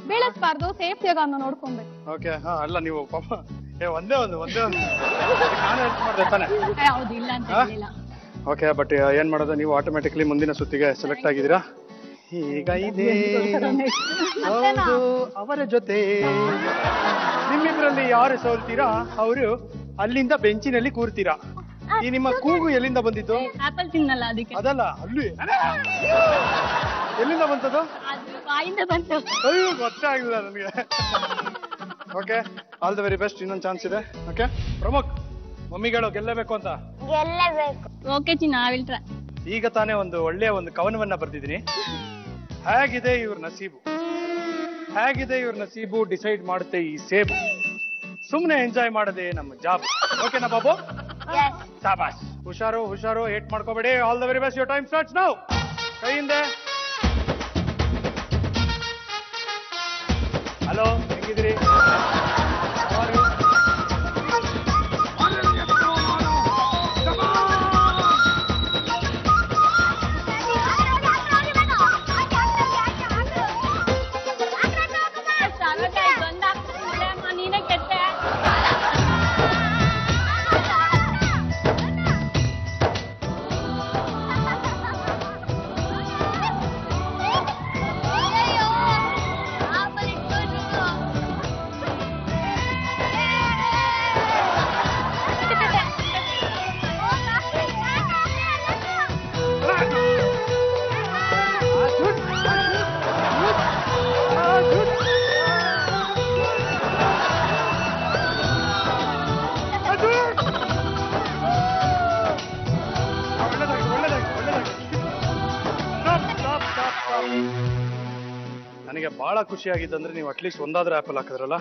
ಬೀಳಸ್ಬಾರ್ದು, ಸೇಫ್ಟಿಯಾಗ ಅವನ್ನ ನೋಡ್ಕೊಬೇಕು. ಓಕೆ, ಅಲ್ಲ ನೀವು ಪಾಪ ಒಂದೇ ಒಂದು ನಾನು ಹೆಲ್ಪ್ ಮಾಡ್ದೆ ತಾನೆ? ಹೌದು, ಇಲ್ಲ ಅಂತ ಹೇಳಿಲ್ಲ. ಓಕೆ, ಬಟ್ ಏನ್ ಮಾಡೋದು, ನೀವು ಆಟೋಮೆಟಿಕ್ಲಿ ಮುಂದಿನ ಸುತ್ತಿಗೆ ಸೆಲೆಕ್ಟ್ ಆಗಿದ್ದೀರಾ. ಈಗ ಇದೆ ಹೌದು ಅವರ ಜೊತೆ. ನಿಮ್ಮಿಬ್ರಲ್ಲಿ ಯಾರು ಸೋಲ್ತೀರಾ ಅವರು ಅಲ್ಲಿಂದ ಬೆಂಚಿನಲ್ಲಿ ಕೂರ್ತೀರಾ. ಈ ನಿಮ್ಮ ಕೂಗು ಎಲ್ಲಿಂದ ಬಂದಿತ್ತು? ಆಪಲ್ ತಿನ್ನಲ್ಲ ಅದಕ್ಕೆ. ಅದಲ್ಲ, ಅಲ್ಲಿ ಎಲ್ಲಿಂದ ಬಂತದು? ಅದು ಬಾಯಿಂದ ಬಂತು. ಅಯ್ಯೋ, ಗೊತ್ತೇ ಆಗಿಲ್ಲ ನನಗೆ. Okay, all the very best. ಇನ್ನೊಂದು ಚಾನ್ಸ್ ಇದೆ. ಓಕೆ ಪ್ರಮುಖ್, ಮಮ್ಮಿಗಳು ಗೆಲ್ಲಬೇಕು ಅಂತ. ಓಕೆ ಚಿನ್ನ, ಐ ವಿಲ್ ಟ್ರೈ. ಈಗ ತಾನೇ ಒಂದು ಒಳ್ಳೆಯ ಒಂದು ಕವನವನ್ನ ಬರ್ದಿದ್ದೀನಿ. ಹೇಗಿದೆ ಇವ್ರ ನಸೀಬು ಡಿಸೈಡ್ ಮಾಡುತ್ತೆ ಈ ಸೇಬು. ಸುಮ್ನೆ ಎಂಜಾಯ್ ಮಾಡದೆ ನಮ್ಮ ಜಾಬ್. ಓಕೆನಾ ಬಾಬು? ಶಾಬಾಸ್. ಹುಷಾರು, ಏಟ್ ಮಾಡ್ಕೋಬೇಡಿ. All the very best. Your time starts now. ಕೈಯಿಂದ ಹಲೋ, ಹೆಂಗಿದ್ದೀರಿ? ನೀನೇ ಕೆಟ್ಟೆ. ನನಗೆ ಬಹಳ ಖುಷಿ ಆಗಿದ್ದಂದ್ರೆ ನೀವು ಅಟ್ಲೀಸ್ಟ್ ಒಂದಾದ್ರೂ ಆಪಲ್ ಹಾಕಿದ್ರಲ್ಲ.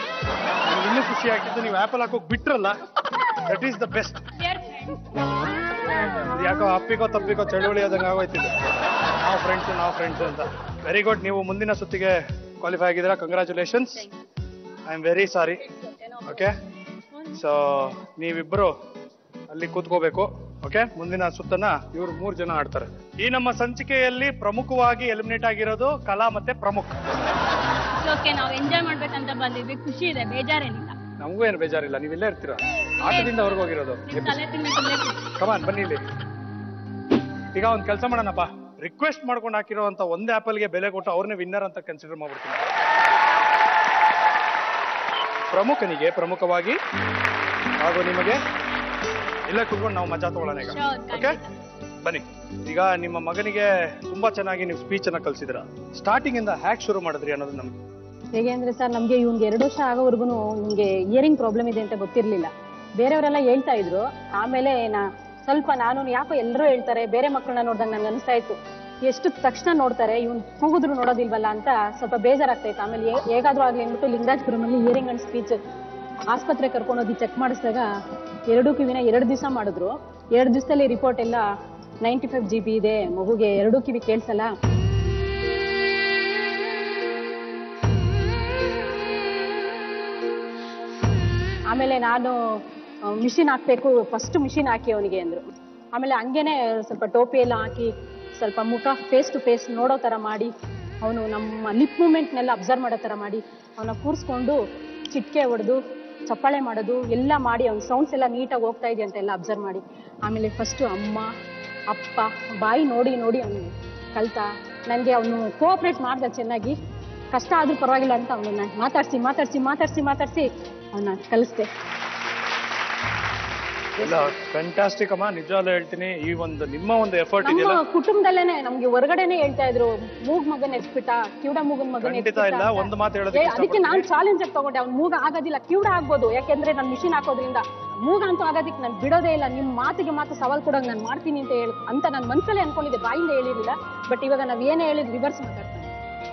ನನಗೆ ಇನ್ನೂ ಖುಷಿ ಆಗಿದ್ದು ನೀವು ಆಪಲ್ ಹಾಕೋಕ್ ಬಿಟ್ರಲ್ಲ. That is the best. ಯಾಕೋ ಅಪ್ಪಿಕೋ ತಪ್ಪಿಕೋ ಚಳುವಳಿ ಆದಂಗೆ ಆಗೋಯ್ತಿದೆ. ನಾವು ಫ್ರೆಂಡ್ಸ್ ಅಂತ. Very good. ನೀವು ಮುಂದಿನ ಸುತ್ತಿಗೆ ಕ್ವಾಲಿಫೈ ಆಗಿದ್ದೀರಾ. Congratulations. I am very sorry. Okay, so ನೀವಿಬ್ಬರು ಅಲ್ಲಿ ಕೂತ್ಕೋಬೇಕು. ಓಕೆ, ಮುಂದಿನ ಸುತ್ತನ್ನ ಇವ್ರು 3 ಜನ ಆಡ್ತಾರೆ. ಈ ನಮ್ಮ ಸಂಚಿಕೆಯಲ್ಲಿ ಪ್ರಮುಖವಾಗಿ ಎಲಿಮಿನೇಟ್ ಆಗಿರೋದು ಕಲಾ ಮತ್ತೆ ಪ್ರಮುಖ್. ಓಕೆ, ನಾವು ಎಂಜಾಯ್ ಮಾಡ್ಬೇಕಂತ ಬಂದಿದ್ವಿ. ಖುಷಿ ಇದೆ, ಬೇಜಾರೇನಿಲ್ಲ. ನಮಗೂ ಏನು ಬೇಜಾರಿಲ್ಲ, ನೀವು ಇಲ್ಲೇ ಇರ್ತೀರಾ. ಆಟದಿಂದ ಹೊರಗೆ ಹೋಗಿರೋದು. ಕಮಾನ್ ಬನ್ನಿ ಇಲ್ಲಿ. ಈಗ ಒಂದು ಕೆಲಸ ಮಾಡೋಣಪ್ಪ, ರಿಕ್ವೆಸ್ಟ್ ಮಾಡ್ಕೊಂಡು ಹಾಕಿರೋಂಥ ಒಂದೇ ಆಪಲ್ಗೆ ಬೆಲೆ ಕೊಟ್ಟು ಅವ್ರನ್ನೇ ವಿನ್ನರ್ ಅಂತ ಕನ್ಸಿಡರ್ ಮಾಡ್ಬಿಡ್ತೀನಿ. ಪ್ರಮುಖನಿಗೆ ಪ್ರಮುಖವಾಗಿ ಹಾಗೂ ನಿಮಗೆ ಇಲ್ಲೇ ಕುತ್ಕೊಂಡು ನಾವು ಮಜಾ ತಗೊಳ್ಳೋಣ ಈಗ. ಓಕೆ ಬನ್ನಿ. ಈಗ ನಿಮ್ಮ ಮಗನಿಗೆ ತುಂಬಾ ಚೆನ್ನಾಗಿ ನೀವು ಸ್ಪೀಚ್ ಅನ್ನ ಕಲಿಸಿದ್ರ. ಸ್ಟಾರ್ಟಿಂಗ್ ಇಂದ ಹ್ಯಾಕ್ ಶುರು ಮಾಡಿದ್ರಿ ಅನ್ನೋದು ನಮ್ಗೆ ಹೇಗೆ ಅಂದ್ರೆ ಸರ್, ನಮ್ಗೆ ಇವ್ನಿಗೆ 2 ವರ್ಷ ಆಗೋವರೆಗೂ ಇವ್ನಿಗೆ ಇಯರಿಂಗ್ ಪ್ರಾಬ್ಲಮ್ ಇದೆ ಅಂತ ಗೊತ್ತಿರ್ಲಿಲ್ಲ. ಬೇರೆಯವರೆಲ್ಲ ಹೇಳ್ತಾ ಇದ್ರು. ಆಮೇಲೆ ಸ್ವಲ್ಪ ನಾನು ಯಾಕೋ ಎಲ್ಲರೂ ಹೇಳ್ತಾರೆ, ಬೇರೆ ಮಕ್ಕಳನ್ನ ನೋಡ್ದಂಗೆ ನನ್ಗೆ ಅನಿಸ್ತಾ ಇತ್ತು, ಎಷ್ಟು ತಕ್ಷಣ ನೋಡ್ತಾರೆ, ಇವ್ನು ಕೂಗಿದ್ರು ನೋಡೋದಿಲ್ವಲ್ಲ ಅಂತ ಸ್ವಲ್ಪ ಬೇಜಾರಾಗ್ತಾ ಇತ್ತು. ಆಮೇಲೆ ಹೇಗಾದ್ರೂ ಆಗ್ಲಿ ಅಂದ್ಬಿಟ್ಟು ಲಿಂಗರಾಜಪುರಮಲ್ಲಿ ಇಯರಿಂಗ್ ಅಂಡ್ ಸ್ಪೀಚ್ ಆಸ್ಪತ್ರೆ ಕರ್ಕೊಂಡೋಗಿ ಚೆಕ್ ಮಾಡಿಸಿದಾಗ 2 ಕಿವಿನ 2 ದಿವಸ ಮಾಡಿದ್ರು. 2 ದಿವಸದಲ್ಲಿ ರಿಪೋರ್ಟ್ ಎಲ್ಲ 95 GB ಇದೆ, ಮಗುಗೆ 2 ಕಿವಿ ಕೇಳಿಸಲ್ಲ. ಆಮೇಲೆ ನಾನು ಮಿಷಿನ್ ಹಾಕ್ಬೇಕು, ಫಸ್ಟ್ ಮಿಷಿನ್ ಹಾಕಿ ಅವನಿಗೆ ಅಂದ್ರು. ಆಮೇಲೆ ಹಂಗೇನೆ ಸ್ವಲ್ಪ ಟೋಪಿ ಎಲ್ಲ ಹಾಕಿ ಸ್ವಲ್ಪ ಮುಖ ಫೇಸ್ ಟು ಫೇಸ್ ನೋಡೋ ಥರ ಮಾಡಿ, ಅವನು ನಮ್ಮ ಲಿಪ್ ಮೂಮೆಂಟ್ನೆಲ್ಲ ಅಬ್ಸರ್ವ್ ಮಾಡೋ ಥರ ಮಾಡಿ ಅವನ ಕೂರಿಸ್ಕೊಂಡು ಚಿಟ್ಕೆ ಹೊಡೆದು ಚಪ್ಪಾಳೆ ಮಾಡೋದು ಎಲ್ಲ ಮಾಡಿ, ಅವ್ನ ಸೌಂಡ್ಸ್ ಎಲ್ಲ ನೀಟಾಗಿ ಹೋಗ್ತಾ ಇದೆ ಅಂತ ಎಲ್ಲ ಅಬ್ಸರ್ವ್ ಮಾಡಿ, ಆಮೇಲೆ ಫಸ್ಟು ಅಮ್ಮ ಅಪ್ಪ ಬಾಯಿ ನೋಡಿ ನೋಡಿ ಅವನು ಕಲ್ತ. ನನಗೆ ಅವನು ಕೋಆಪ್ರೇಟ್ ಮಾಡ್ದ ಚೆನ್ನಾಗಿ, ಕಷ್ಟ ಆದ್ರೂ ಪರವಾಗಿಲ್ಲ ಅಂತ ಅವನನ್ನ ಮಾತಾಡ್ಸಿ ಅವನ್ನ ಕಲಿಸ್ದೆ. ಇಲ್ಲ, ಫ್ಯಾಂಟಾಸ್ಟಿಕ್ ಅಮ್ಮ, ನಿಜವಾಗ್ಲೂ ಹೇಳ್ತೀನಿ. ಈ ಒಂದು ನಿಮ್ಮ ಒಂದು ಎಫರ್ಟ್ ಇದೆಯಲ್ಲ, ನಮ್ಮ ಕುಟುಂಬದಲ್ಲೇನೆ ನಮ್ಗೆ ಹೊರಗಡೆನೆ ಹೇಳ್ತಾ ಇದ್ರು, ಮೂಗ್ ಮಗನ್ ಎತ್ಬಿಟ್ಟ, ಕಿವುಡ ಮೂಗನ್ ಮಗನ್ ಖಂಡಿತ ಇಲ್ಲ. ಒಂದು ಮಾತು ಹೇಳೋದಕ್ಕೆ ಅದಕ್ಕೆ ನಾನು ಚಾಲೆಂಜ್ ಆಗಿ ತಗೊಂಡೆ. ಅವ್ನು ಮೂಗ ಆಗೋದಿಲ್ಲ, ಕಿವುಡ ಆಗ್ಬೋದು, ಯಾಕೆಂದ್ರೆ ನಾನು ಮಿಷಿನ್ ಹಾಕೋದ್ರಿಂದ. ಮೂಗ ಅಂತೂ ಆಗೋದಿಕ್ಕೆ ನಾನು ಬಿಡೋದೇ ಇಲ್ಲ, ನಿಮ್ ಮಾತಿಗೆ ಮಾತು ಸವಾಲ್ ಕೊಡೋಂಗ್ ನಾನು ಮಾಡ್ತೀನಿ ಅಂತ ನಾನು ಮನ್ಸಲ್ಲೇ ಅನ್ಕೊಂಡಿದ್ದೆ, ಬಾಯಿಂದ ಹೇಳಿರಲಿಲ್ಲ. ಬಟ್ ಇವಾಗ ನಾವ್ ಏನೇ ಹೇಳಿದ್ ರಿವರ್ಸ್ ಮಾತಾಡ್ತಾನೆ,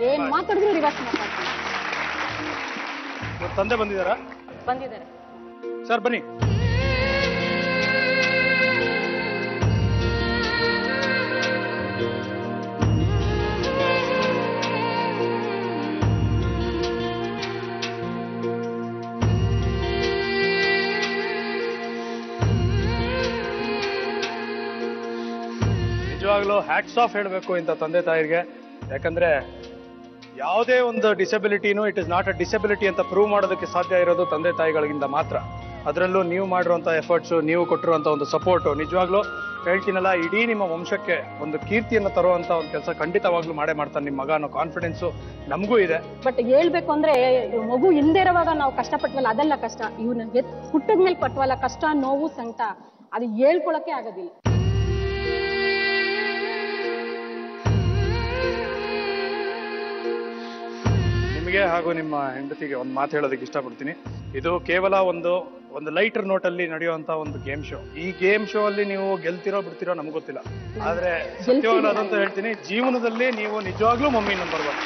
ಏನ್ ಮಾತಾಡಿದ್ರು ರಿವರ್ಸ್ ಮಾತಾಡ್ತಾನೆ. ತಂದೆ ಬಂದಿದ್ದಾರೆ ಸರ್, ಬನ್ನಿ. ನಿಜವಾಗ್ಲೂ ಹ್ಯಾಟ್ಸ್ ಆಫ್ ಹೇಳಬೇಕು ಇಂಥ ತಂದೆ ತಾಯಿಗೆ. ಯಾಕಂದ್ರೆ ಯಾವುದೇ ಒಂದು ಡಿಸೆಬಿಲಿಟಿನೂ it is not a disability ಅಂತ ಪ್ರೂವ್ ಮಾಡೋದಕ್ಕೆ ಸಾಧ್ಯ ಇರೋದು ತಂದೆ ತಾಯಿಗಳಿಂದ ಮಾತ್ರ. ಅದರಲ್ಲೂ ನೀವು ಮಾಡಿರುವಂಥ ಎಫರ್ಟ್ಸು, ನೀವು ಕೊಟ್ಟಿರುವಂಥ ಒಂದು ಸಪೋರ್ಟು, ನಿಜವಾಗ್ಲೂ ಹೇಳ್ತೀನಲ್ಲ, ಇಡೀ ನಿಮ್ಮ ವಂಶಕ್ಕೆ ಒಂದು ಕೀರ್ತಿಯನ್ನು ತರುವಂಥ ಒಂದು ಕೆಲಸ ಖಂಡಿತವಾಗ್ಲೂ ಮಾಡೇ ಮಾಡ್ತಾನೆ ನಿಮ್ಮ ಮಗ ಅನ್ನೋ ಕಾನ್ಫಿಡೆನ್ಸು ನಮಗೂ ಇದೆ. ಬಟ್ ಹೇಳ್ಬೇಕು ಅಂದ್ರೆ ಮಗು ಹಿಂದೆ ಇರುವಾಗ ನಾವು ಕಷ್ಟಪಟ್ವಲ್ಲ, ಅದೆಲ್ಲ ಕಷ್ಟ. ಇವನು ಹುಟ್ಟಿದ್ಮೇಲೆ ಪಟ್ವಲ್ಲ ಕಷ್ಟ, ನೋವು, ಸಂಕಟ, ಅದು ಹೇಳ್ಕೊಳಕ್ಕೆ ಆಗೋದಿಲ್ಲ. ನಿಮಗೆ ಹಾಗೂ ನಿಮ್ಮ ಹೆಂಡತಿಗೆ ಒಂದು ಮಾತು ಹೇಳೋದಕ್ಕೆ ಇಷ್ಟಪಡ್ತೀನಿ. ಇದು ಕೇವಲ ಒಂದು ಲೈಟರ್ ನೋಟ್ ಅಲ್ಲಿ ನಡೆಯುವಂತ ಒಂದು ಗೇಮ್ ಶೋ. ಈ ಗೇಮ್ ಶೋ ಅಲ್ಲಿ ನೀವು ಗೆಲ್ತಿರೋ ಬಿಡ್ತಿರೋ ನಮ್ಗೆ ಗೊತ್ತಿಲ್ಲ, ಆದ್ರೆ ಸತ್ಯವಾಗ್ಲೂ ಅದಂತ ಹೇಳ್ತೀನಿ, ಜೀವನದಲ್ಲಿ ನೀವು ನಿಜವಾಗ್ಲೂ mummy number 1.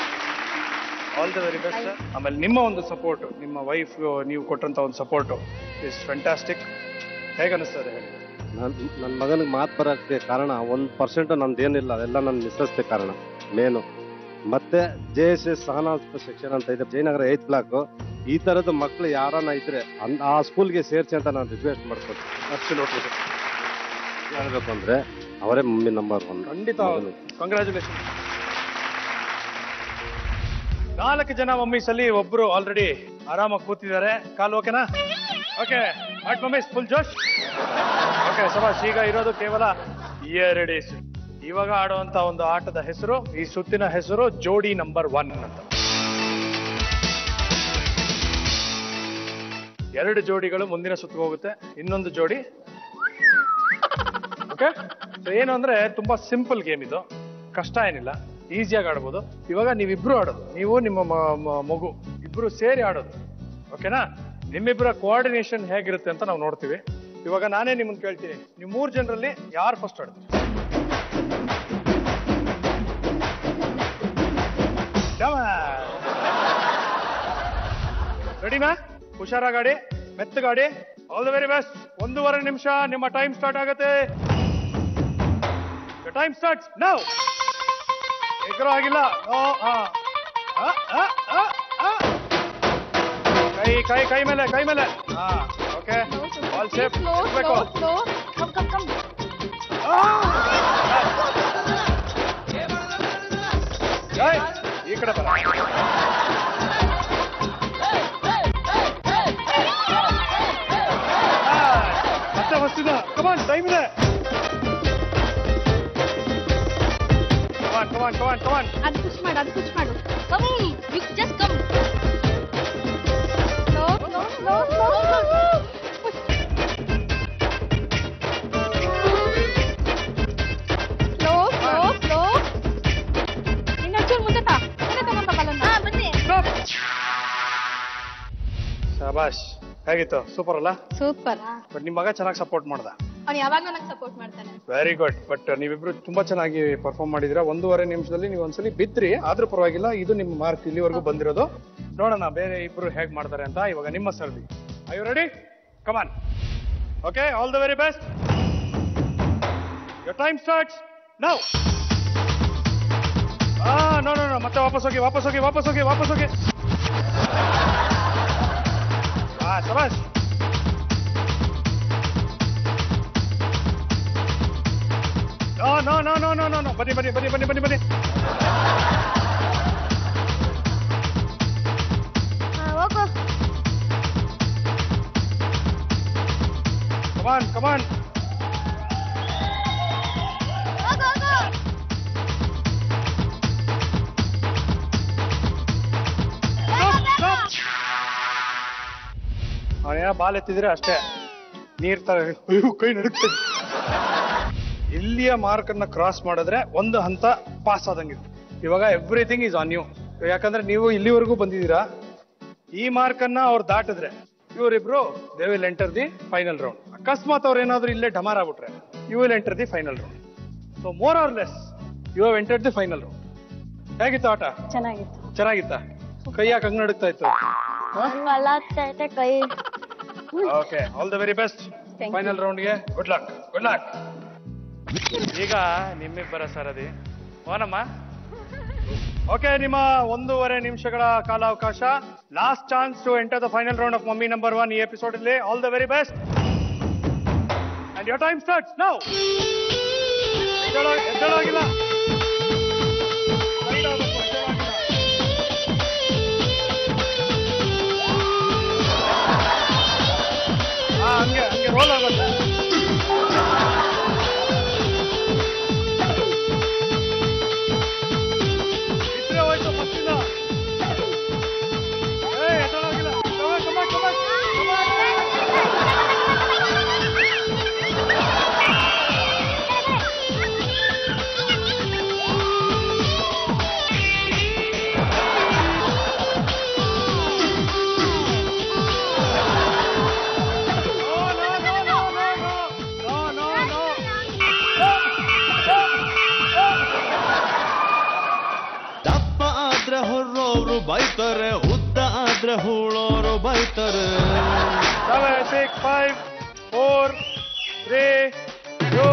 All the very best. ಆಮೇಲೆ ನಿಮ್ಮ ಒಂದು ಸಪೋರ್ಟ್, ನಿಮ್ಮ ವೈಫ್ ನೀವು ಕೊಟ್ಟಂತ ಒಂದು ಸಪೋರ್ಟ್ ಇಸ್ ಫ್ಯಾಂಟಾಸ್ಟಿಕ್. ಹೇಗೆ ಅನಿಸ್ತದೆ ಹೇಳಿ? ನನ್ನ ಮಗನಿಗೆ ಮಾತು ಬರೋಕ್ಕೆ ಕಾರಣ 1% ನಂದೇನಿಲ್ಲ, ಅದೆಲ್ಲ ನನ್ನ ಮಿಸ್ಸಸ್ತೆ ಕಾರಣ ಮೇನು. ಮತ್ತೆ JSS ಸಹನಾ ಸೆಕ್ಷನ್ ಅಂತ ಇದೆ, ಜಯನಗರ 8th ಬ್ಲಾಕ್. ಈ ತರದ ಮಕ್ಳು ಯಾರನ್ನ ಇದ್ರೆ ಆ ಸ್ಕೂಲ್ಗೆ ಸೇರ್ಸಿ ಅಂತ ನಾನು ರಿಕ್ವೆಸ್ಟ್ ಮಾಡ್ಕೊತೀನಿ. ಅಷ್ಟು ನೋಡ್ಬೋದು ಹೇಳ್ಬೇಕು ಅಂದ್ರೆ ಅವರೇ ಮಮ್ಮಿ ನಂಬರ್ 1. ಖಂಡಿತ. ಕಂಗ್ರ್ಯಾಚುಲೇಷನ್. 4 ಜನ ಮಮ್ಮೀಸ್ ಅಲ್ಲಿ ಒಬ್ರು ಆಲ್ರೆಡಿ ಆರಾಮಾಗಿ ಕೂತಿದ್ದಾರೆ. ಕಾಲು ಓಕೆನಾ? ಓಕೆ, ಆಟ್ ಮಮ್ಮೀಸ್ ಫುಲ್ ಜೋಶ್. ಓಕೆ ಸಬಾಷ್. ಈಗ ಇರೋದು ಕೇವಲ 2 ಹೆಸರು. ಇವಾಗ ಆಡುವಂತ ಒಂದು ಆಟದ ಹೆಸರು, ಈ ಸುತ್ತಿನ ಹೆಸರು ಜೋಡಿ ನಂಬರ್ 1 ಅಂತ. 2 ಜೋಡಿಗಳು ಮುಂದಿನ ಸುತ್ತಿಗೆ ಹೋಗುತ್ತೆ, ಇನ್ನೊಂದು ಜೋಡಿ. ಓಕೆ, ಏನು ಅಂದ್ರೆ ತುಂಬಾ ಸಿಂಪಲ್ ಗೇಮ್ ಇದು, ಕಷ್ಟ ಏನಿಲ್ಲ, ಈಸಿಯಾಗಿ ಆಡ್ಬೋದು. ಇವಾಗ ನೀವಿಬ್ರು ಆಡೋದು, ನೀವು ನಿಮ್ಮ ಮಗು ಇಬ್ರು ಸೇರಿ ಆಡೋದು. ಓಕೆನಾ? ನಿಮ್ಮಿಬ್ಬರ ಕೋಆರ್ಡಿನೇಷನ್ ಹೇಗಿರುತ್ತೆ ಅಂತ ನಾವು ನೋಡ್ತೀವಿ. ಇವಾಗ ನಾನೇ ನಿಮ್ಮನ್ನ ಕೇಳ್ತೀನಿ, ನೀವು 3 ಜನರಲ್ಲಿ ಯಾರು ಫಸ್ಟ್ ಆಡ್ತೀವಿ? ರೆಡಿನಾ? ಹುಷಾರ ಗಾಡಿ, ಮೆತ್ತ ಗಾಡಿ. All the very best. 1.5 ನಿಮಿಷ ನಿಮ್ಮ ಟೈಮ್ ಸ್ಟಾರ್ಟ್ ಆಗುತ್ತೆ. Time starts now. ಎಗರೋ ಆಗಿಲ್ಲ. ಕೈ ಮೇಲೆ ಓಕೆ. ಆಲ್ ಸೇಫ್ ಇರಬೇಕು. ಈ ಕಡೆ ಬರ. ಮತ್ತೆ ಹೊಸ್ತಿದ. ಕಮಾನ್, ಟೈಮ್ ಇದೆ. ಕಮಾನ್. ಅದು ಪುಷ್ ಮಾಡು. Come, you just come. Slow. ಇನ್ನೊಂಚೂರು ಮುಂದೆ ತಗೊಂಡ ಬಲನ್ನ. ಬನ್ನಿ. ಶಾಬಾಷ್. ಹೇಗಿತ್ತು? ಸೂಪರ್ ಅಲ್ಲ? ಸೂಪರ್. ಬಟ್ ನಿಮ್ ಮಗ ಚೆನ್ನಾಗಿ ಸಪೋರ್ಟ್ ಮಾಡ್ದ. ಅವ್ನು ಯಾವಾಗ ನನಗೆ ಸಪೋರ್ಟ್ ಮಾಡ್ತಾನೆ. Very good. ಬಟ್ ನೀವಿಬ್ರು ತುಂಬಾ ಚೆನ್ನಾಗಿ ಪರ್ಫಾರ್ಮ್ ಮಾಡಿದಿರಾ. 1.5 ನಿಮಿಷದಲ್ಲಿ ನೀವು ಒಂದ್ಸಲಿ ಬಿದ್ರಿ, ಆದ್ರೂ ಪರವಾಗಿಲ್ಲ. ಇದು ನಿಮ್ಮ ಮಾರ್ಕ್ ಇಲ್ಲಿವರೆಗೂ ಬಂದಿರೋದು. ನೋಡೋಣ ಬೇರೆ ಇಬ್ರು ಹೇಗ್ ಮಾಡ್ತಾರೆ ಅಂತ. ಇವಾಗ ನಿಮ್ಮ ಸರ್ವಿ. Are you ready? Come on. Okay, all the very best. Your time starts now. No. ಮತ್ತೆ ವಾಪಸ್ ಹೋಗಿ. ಶಬಾಷ್. No. ಬನ್ನಿ. ಹೋಗು. ಕಮಾನ್. ಅವನೇನ ಬಾಲ್ ಎತ್ತಿದ್ರೆ ಅಷ್ಟೇ ನೀರ್ ತರ ಕೈ ನಡುತ್ತೆ. ಇಲ್ಲಿಯ ಮಾರ್ಕ್ ಅನ್ನ ಕ್ರಾಸ್ ಮಾಡಿದ್ರೆ ಒಂದು ಹಂತ ಪಾಸ್ ಆದಂಗಿದೆ. ಇವಾಗ ಎವ್ರಿಥಿಂಗ್ ಈಸ್ ಆನ್ ಯು. ಯಾಕಂದ್ರೆ ನೀವು ಇಲ್ಲಿವರೆಗೂ ಬಂದಿದ್ದೀರಾ. ಈ ಮಾರ್ಕ್ ಅನ್ನ ಅವ್ರು ದಾಟಿದ್ರೆ ಇವರಿಬ್ರು they will enter the final round. ಅಕಸ್ಮಾತ್ ಅವ್ರು ಏನಾದ್ರು ಇಲ್ಲೇ ಡಮಾರ್ ಆಗ್ಬಿಟ್ರೆ you will enter the final round. So more or less you have entered the final round. ಹೇಗಿತ್ತು ಆಟ? ಚೆನ್ನಾಗಿತ್ತ? ಕೈ ಯಾಕೆ ಹಂಗ್ ನಡುತ್ತಾ ಇತ್ತು? ಕೈ. Okay, all the very best. Final ರೌಂಡ್ಗೆ ಗುಡ್ ಲಕ್. ಈಗ ನಿಮ್ಮಿಬ್ಬರ ಸರದಿ. ಓನಮ್ಮ. ಓಕೆ, ನಿಮ್ಮ 1.5 ನಿಮಿಷಗಳ ಕಾಲಾವಕಾಶ. Last chance to enter the final round of mummy number 1 ಈ ಎಪಿಸೋಡ್ ಅಲ್ಲಿ. All the very best. And your time starts now. ಎದ್ದೇಳಾಗಿಲ್ಲ. ಹಂಗೆ ರೋಲ್ ಆಗುತ್ತೆ. ಇದ್ರೆ ಹೋಯ್ತು ಫಸ್ಟಿಂದ. ಎದ್ದೇಳಾಗಿಲ್ಲ. ಹೊರ್ರೋರು ಬೈತಾರೆ, ಉದ್ದ ಆದ್ರೆ ಹೂಳೋರು ಬೈತಾರೆ. 7, 6, 5, 4, 3, 2.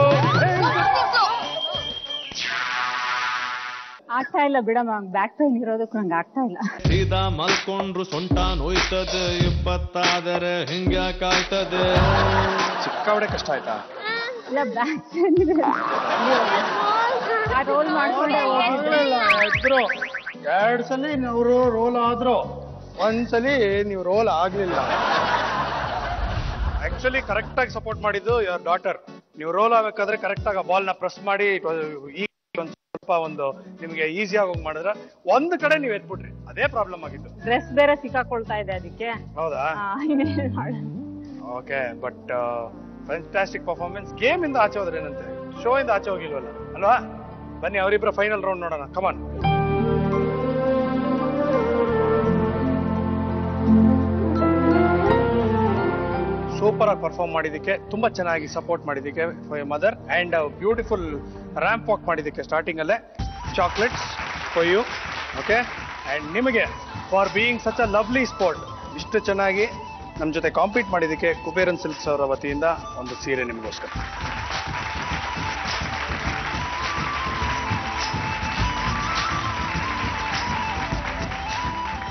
ಆಗ್ತಾ ಇಲ್ಲ ಬಿಡಮ್ಮ, ಬ್ಯಾಕ್ ಪೈನ್ ಇರೋದಕ್ಕೂ ನಂಗೆ ಆಗ್ತಾ ಇಲ್ಲ. ಸೀದಾ ಮಲ್ಕೊಂಡ್ರು ಸೊಂಟ ನೋಯ್ತದೆ, 20 ಆದರೆ ಹಿಂಗ್ಯಾಕಾಯ್ತದೆ. ಸಿಕ್ಕಾಬಡೆ ಕಷ್ಟ ಆಯ್ತಾ? ಇಲ್ಲ, ಬ್ಯಾಕ್ ಪೈನ್ ಇದೆ. ರೋಲ್ ಮಾಡ್ಕೊಂಡೆ ಇದ್ರು 2 ಸಲ ನೀವು ರೋಲ್ ಆದ್ರು, ಒಂದ್ಸಲಿ ನೀವು ರೋಲ್ ಆಗ್ಲಿಲ್ಲ. ಆಕ್ಚುಲಿ ಕರೆಕ್ಟ್ ಆಗಿ ಸಪೋರ್ಟ್ ಮಾಡಿದ್ದು ಯುವರ್ ಡಾಟರ್. ನೀವು ರೋಲ್ ಆಗ್ಬೇಕಾದ್ರೆ ಕರೆಕ್ಟ್ ಆಗಿ ಬಾಲ್ ನ ಪ್ರೆಸ್ ಮಾಡಿ ಸ್ವಲ್ಪ ಒಂದು ನಿಮ್ಗೆ ಈಸಿ ಆಗಿ ಮಾಡಿದ್ರೆ ಒಂದು ಕಡೆ ನೀವು ಎತ್ಬಿಟ್ರಿ. ಅದೇ ಪ್ರಾಬ್ಲಮ್ ಆಗಿದ್ದು. ಡ್ರೆಸ್ ಬೇರೆ ಸಿಕ್ಕಾಕೊಳ್ತಾ ಇದೆ ಅದಕ್ಕೆ. ಹೌದಾ? Okay, but fantastic performance. Game ಇಂದ ಆಚೆ ಹೋದ್ರೆ ಏನಂತೆ, ಶೋ ಇಂದ ಆಚೆ ಹೋಗಿಲ್ವಲ್ಲ ಅಲ್ವಾ? ಬನ್ನಿ ಅವರಿಬ್ಬರ ಫೈನಲ್ ರೌಂಡ್ ನೋಡೋಣ. ಕಮಾನ್. ಸೂಪರ್ ಆಗಿ ಪರ್ಫಾರ್ಮ್ ಮಾಡಿದ್ದಕ್ಕೆ, ತುಂಬಾ ಚೆನ್ನಾಗಿ ಸಪೋರ್ಟ್ ಮಾಡಿದ್ದಕ್ಕೆ for your mother, and beautiful ramp walk ಮಾಡಿದ್ದಕ್ಕೆ ಸ್ಟಾರ್ಟಿಂಗ್ ಅಲ್ಲೇ chocolates for you. Okay, and ನಿಮಗೆ for being such a lovely sport ಇಷ್ಟು ಚೆನ್ನಾಗಿ ನಮ್ಮ ಜೊತೆ ಕಾಂಪೀಟ್ ಮಾಡಿದ್ದಕ್ಕೆ ಕುಬೇರನ್ ಸಿಲ್ಕ್ಸ್ ಅವರ ವತಿಯಿಂದ ಒಂದು ಸೀರೆ ನಿಮಗೋಸ್ಕರ.